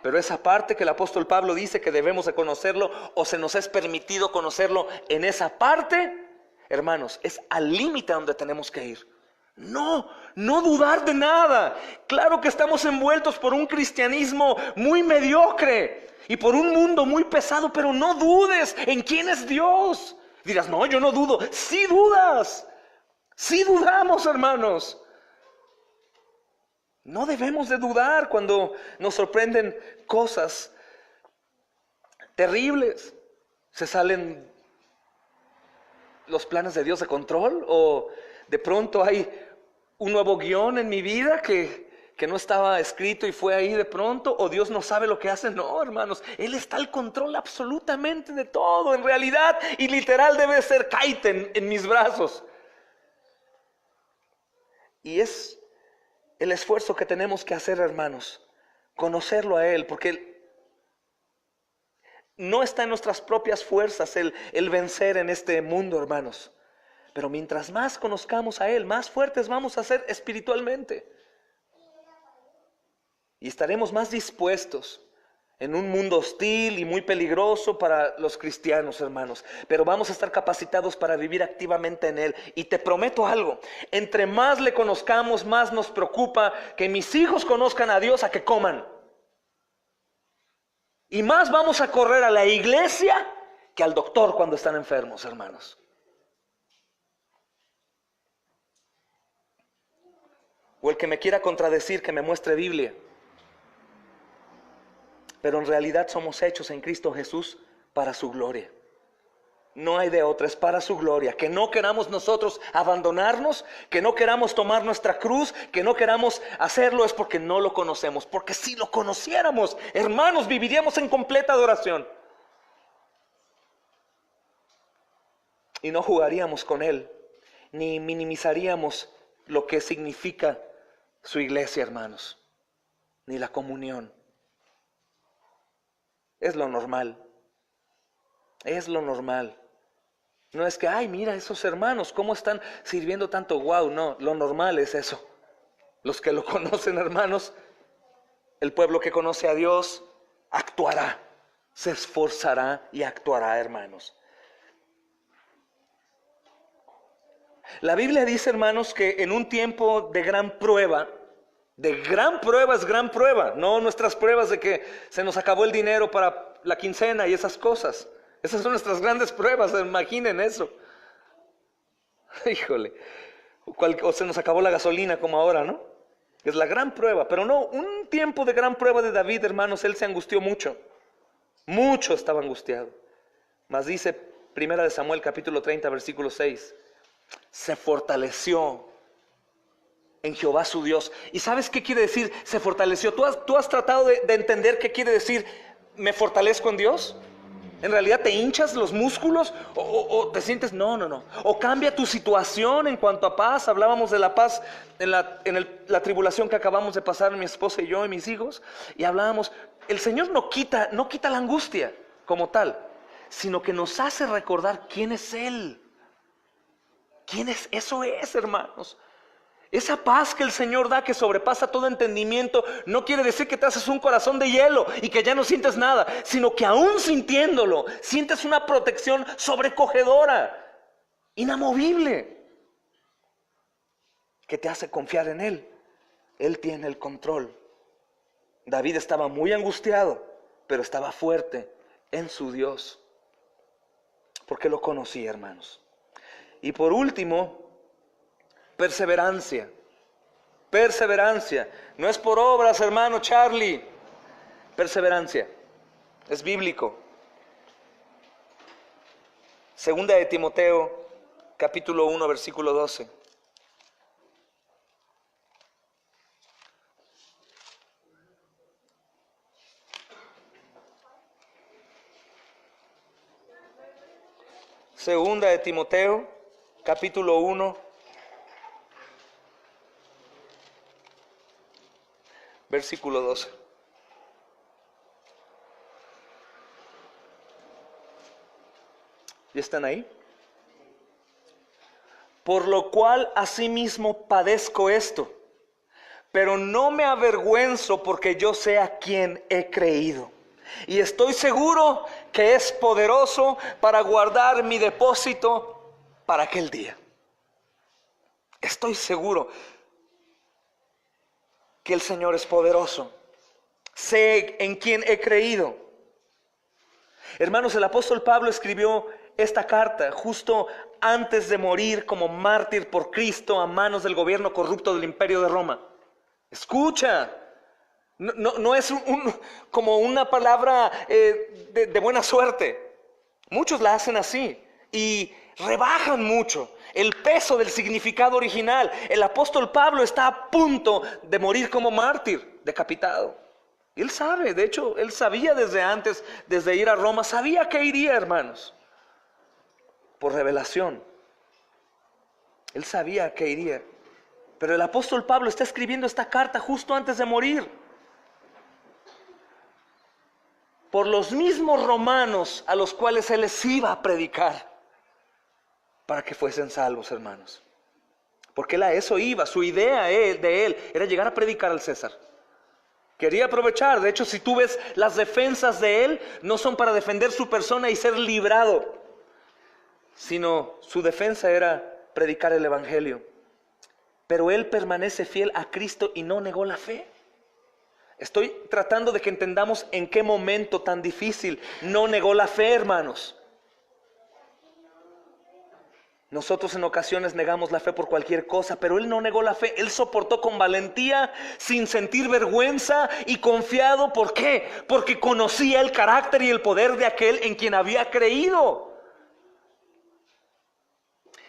Pero esa parte que el apóstol Pablo dice que debemos de conocerlo o se nos es permitido conocerlo, en esa parte, hermanos, es al límite a donde tenemos que ir. No dudar de nada. Claro que estamos envueltos por un cristianismo muy mediocre y por un mundo muy pesado, pero no dudes en quién es Dios. Dirás, no, yo no dudo. Sí dudas. Sí dudamos, hermanos. No debemos de dudar cuando nos sorprenden cosas terribles. Se salen los planes de Dios de control, o de pronto hay un nuevo guión en mi vida que no estaba escrito y fue ahí de pronto, o Dios no sabe lo que hace. No, hermanos, Él está al control absolutamente de todo, en realidad, y literal debe ser cáete en mis brazos. Y es el esfuerzo que tenemos que hacer, hermanos, conocerlo a Él, porque no está en nuestras propias fuerzas el vencer en este mundo, hermanos. Pero mientras más conozcamos a Él, más fuertes vamos a ser espiritualmente. Y estaremos más dispuestos en un mundo hostil y muy peligroso para los cristianos, hermanos. Pero vamos a estar capacitados para vivir activamente en Él. Y te prometo algo, entre más le conozcamos, más nos preocupa que mis hijos conozcan a Dios, a que coman. Y más vamos a correr a la iglesia que al doctor cuando están enfermos, hermanos. O el que me quiera contradecir, que me muestre Biblia. Pero en realidad somos hechos en Cristo Jesús para su gloria. No hay de otra, es para su gloria. Que no queramos nosotros abandonarnos, que no queramos tomar nuestra cruz, que no queramos hacerlo, es porque no lo conocemos. Porque si lo conociéramos, hermanos, viviríamos en completa adoración. Y no jugaríamos con Él, ni minimizaríamos lo que significa su iglesia, hermanos, ni la comunión. Es lo normal. Es lo normal. No es que, ay, mira esos hermanos, ¿cómo están sirviendo tanto? Wow, no, lo normal es eso. Los que lo conocen, hermanos, el pueblo que conoce a Dios, actuará, se esforzará y actuará, hermanos. La Biblia dice, hermanos, que en un tiempo de gran prueba es gran prueba, no nuestras pruebas de que se nos acabó el dinero para la quincena y esas cosas. Esas son nuestras grandes pruebas, imaginen eso. Híjole, o se nos acabó la gasolina como ahora, ¿no? Es la gran prueba, pero no, un tiempo de gran prueba de David, hermanos, él se angustió mucho. Mucho estaba angustiado. Mas dice 1 Samuel capítulo 30, versículo 6, se fortaleció en Jehová su Dios. ¿Y sabes qué quiere decir? Se fortaleció. ¿Tú has tratado de entender qué quiere decir me fortalezco en Dios? ¿En realidad te hinchas los músculos? ¿O te sientes? No. O cambia tu situación en cuanto a paz. Hablábamos de la paz en la tribulación que acabamos de pasar mi esposa y yo y mis hijos. Y hablábamos, el Señor no quita la angustia como tal, sino que nos hace recordar quién es Él. ¿Quién es? Eso es, hermanos. Esa paz que el Señor da, que sobrepasa todo entendimiento, no quiere decir que te haces un corazón de hielo y que ya no sientes nada, sino que aún sintiéndolo, sientes una protección sobrecogedora, inamovible, que te hace confiar en Él. Él tiene el control. David estaba muy angustiado, pero estaba fuerte en su Dios, porque lo conocía, hermanos. Y por último, perseverancia. Perseverancia. No es por obras, hermano Charlie. Perseverancia. Es bíblico. Segunda de Timoteo, capítulo 1, versículo 12. Segunda de Timoteo, capítulo 1, versículo 12. ¿Ya están ahí? Por lo cual asimismo padezco esto, pero no me avergüenzo, porque yo sé a quién he creído. Y estoy seguro que es poderoso para guardar mi depósito para aquel día. Estoy seguro que el Señor es poderoso. Sé en quién he creído. Hermanos, el apóstol Pablo escribió esta carta justo antes de morir como mártir por Cristo a manos del gobierno corrupto del Imperio de Roma. Escucha. No es como una palabra de buena suerte. Muchos la hacen así y rebajan mucho el peso del significado original. El apóstol Pablo está a punto de morir como mártir, decapitado. Él sabe, de hecho, él sabía desde antes, desde ir a Roma, sabía que iría, hermanos, por revelación. Él sabía que iría. Pero el apóstol Pablo está escribiendo esta carta justo antes de morir. Por los mismos romanos a los cuales él les iba a predicar para que fuesen salvos, hermanos. Porque él a eso iba. Su idea de él era llegar a predicar al César. Quería aprovechar. De hecho, si tú ves las defensas de él, no son para defender su persona y ser librado, sino su defensa era predicar el evangelio. Pero él permanece fiel a Cristo y no negó la fe. Estoy tratando de que entendamos en qué momento tan difícil no negó la fe, hermanos. Nosotros en ocasiones negamos la fe por cualquier cosa, pero él no negó la fe. Él soportó con valentía, sin sentir vergüenza y confiado. ¿Por qué? Porque conocía el carácter y el poder de aquel en quien había creído.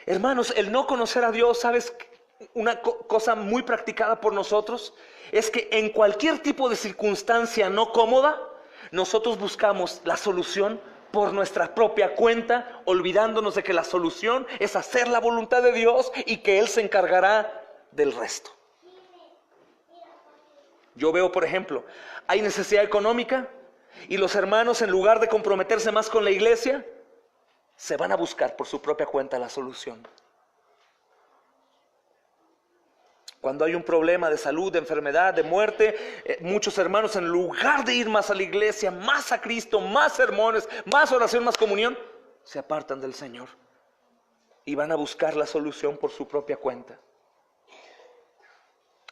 Hermanos, el no conocer a Dios, ¿sabes? Una cosa muy practicada por nosotros es que en cualquier tipo de circunstancia no cómoda, nosotros buscamos la solución por nuestra propia cuenta, olvidándonos de que la solución es hacer la voluntad de Dios y que Él se encargará del resto. Yo veo, por ejemplo, hay necesidad económica y los hermanos, en lugar de comprometerse más con la iglesia, se van a buscar por su propia cuenta la solución. Cuando hay un problema de salud, de enfermedad, de muerte, muchos hermanos, en lugar de ir más a la iglesia, más a Cristo, más sermones, más oración, más comunión, se apartan del Señor y van a buscar la solución por su propia cuenta.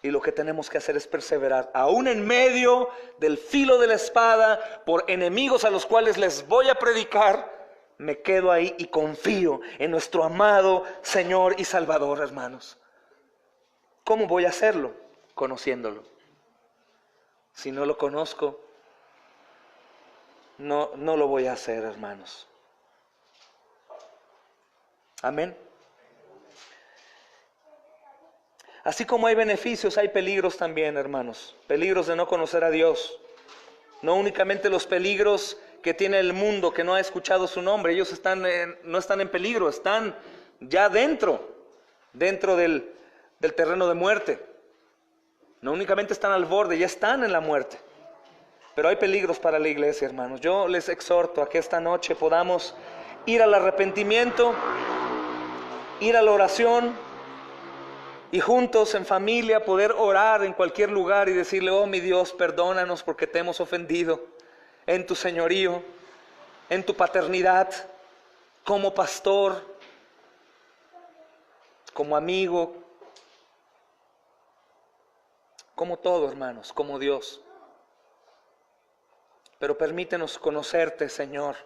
Y lo que tenemos que hacer es perseverar, aún en medio del filo de la espada, por enemigos a los cuales les voy a predicar. Me quedo ahí y confío en nuestro amado Señor y Salvador, hermanos. ¿Cómo voy a hacerlo? Conociéndolo. Si no lo conozco, no lo voy a hacer, hermanos. Amén. Así como hay beneficios, hay peligros también, hermanos. Peligros de no conocer a Dios. No únicamente los peligros que tiene el mundo que no ha escuchado su nombre. Ellos no están en peligro, están ya dentro del terreno de muerte. No únicamente están al borde, ya están en la muerte. Pero hay peligros para la iglesia, hermanos. Yo les exhorto a que esta noche podamos ir al arrepentimiento ir a la oración y juntos en familia poder orar en cualquier lugar y decirle: oh mi Dios, perdónanos porque te hemos ofendido en tu señorío, en tu paternidad, como pastor, como amigo, como todo, hermanos, como Dios. Pero permítenos conocerte, Señor,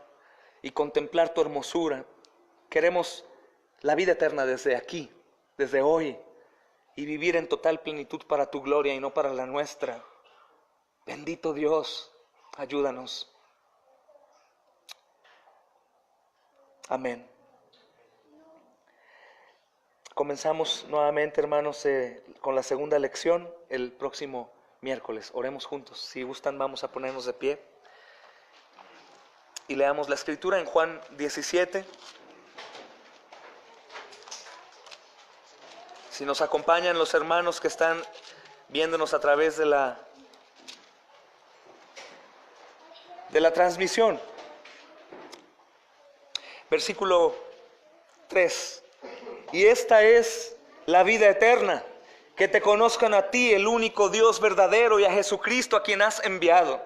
y contemplar tu hermosura. Queremos la vida eterna desde aquí, desde hoy, y vivir en total plenitud para tu gloria y no para la nuestra. Bendito Dios, ayúdanos. Amén. Comenzamos nuevamente, hermanos, con la segunda lección el próximo miércoles. Oremos juntos. Si gustan, vamos a ponernos de pie y leamos la escritura en Juan 17. Si nos acompañan los hermanos que están viéndonos a través de la transmisión. Versículo 3. Y esta es la vida eterna, que te conozcan a ti, el único Dios verdadero, y a Jesucristo a quien has enviado.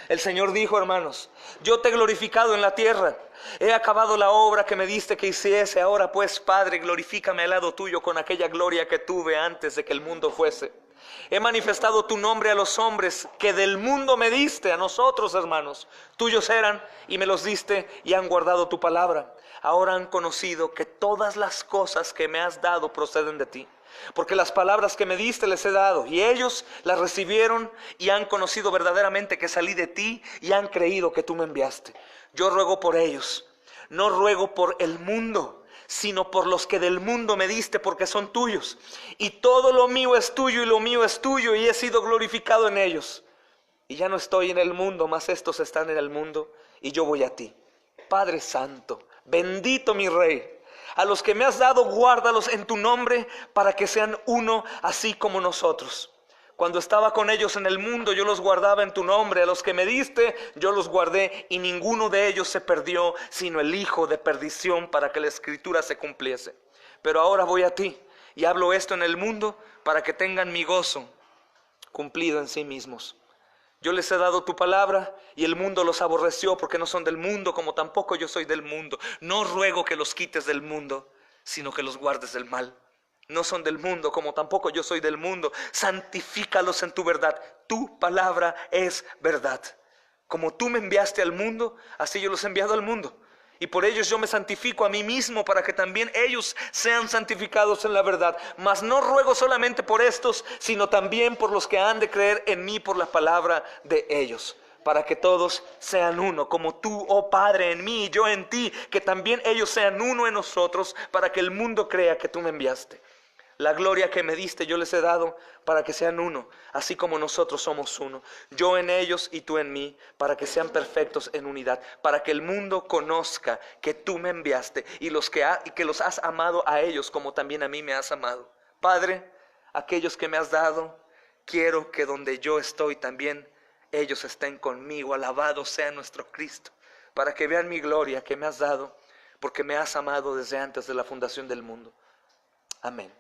El Señor dijo, hermanos: yo te he glorificado en la tierra, he acabado la obra que me diste que hiciese. Ahora pues, Padre, glorifícame al lado tuyo con aquella gloria que tuve antes de que el mundo fuese. He manifestado tu nombre a los hombres que del mundo me diste. A nosotros, hermanos, tuyos eran y me los diste y han guardado tu palabra. Ahora han conocido que todas las cosas que me has dado proceden de ti, porque las palabras que me diste les he dado, y ellos las recibieron y han conocido verdaderamente que salí de ti y han creído que tú me enviaste. Yo ruego por ellos, no ruego por el mundo, sino por los que del mundo me diste, porque son tuyos. Y todo lo mío es tuyo y lo mío es tuyo, y he sido glorificado en ellos. Y ya no estoy en el mundo, mas estos están en el mundo, y yo voy a ti. Padre Santo, bendito mi Rey, a los que me has dado, guárdalos en tu nombre, para que sean uno, así como nosotros. Cuando estaba con ellos en el mundo, yo los guardaba en tu nombre. A los que me diste, yo los guardé, y ninguno de ellos se perdió, sino el hijo de perdición, para que la escritura se cumpliese. Pero ahora voy a ti, y hablo esto en el mundo, para que tengan mi gozo cumplido en sí mismos. Yo les he dado tu palabra, y el mundo los aborreció, porque no son del mundo, como tampoco yo soy del mundo. No ruego que los quites del mundo, sino que los guardes del mal. No son del mundo, como tampoco yo soy del mundo. Santifícalos en tu verdad. Tu palabra es verdad. Como tú me enviaste al mundo, así yo los he enviado al mundo. Y por ellos yo me santifico a mí mismo, para que también ellos sean santificados en la verdad. Mas no ruego solamente por estos, sino también por los que han de creer en mí por la palabra de ellos, para que todos sean uno, como tú, oh Padre, en mí y yo en ti, que también ellos sean uno en nosotros, para que el mundo crea que tú me enviaste. La gloria que me diste yo les he dado, para que sean uno, así como nosotros somos uno. Yo en ellos y tú en mí, para que sean perfectos en unidad, para que el mundo conozca que tú me enviaste y que los has amado a ellos como también a mí me has amado. Padre, aquellos que me has dado, quiero que donde yo estoy también ellos estén conmigo. Alabado sea nuestro Cristo, para que vean mi gloria que me has dado, porque me has amado desde antes de la fundación del mundo. Amén.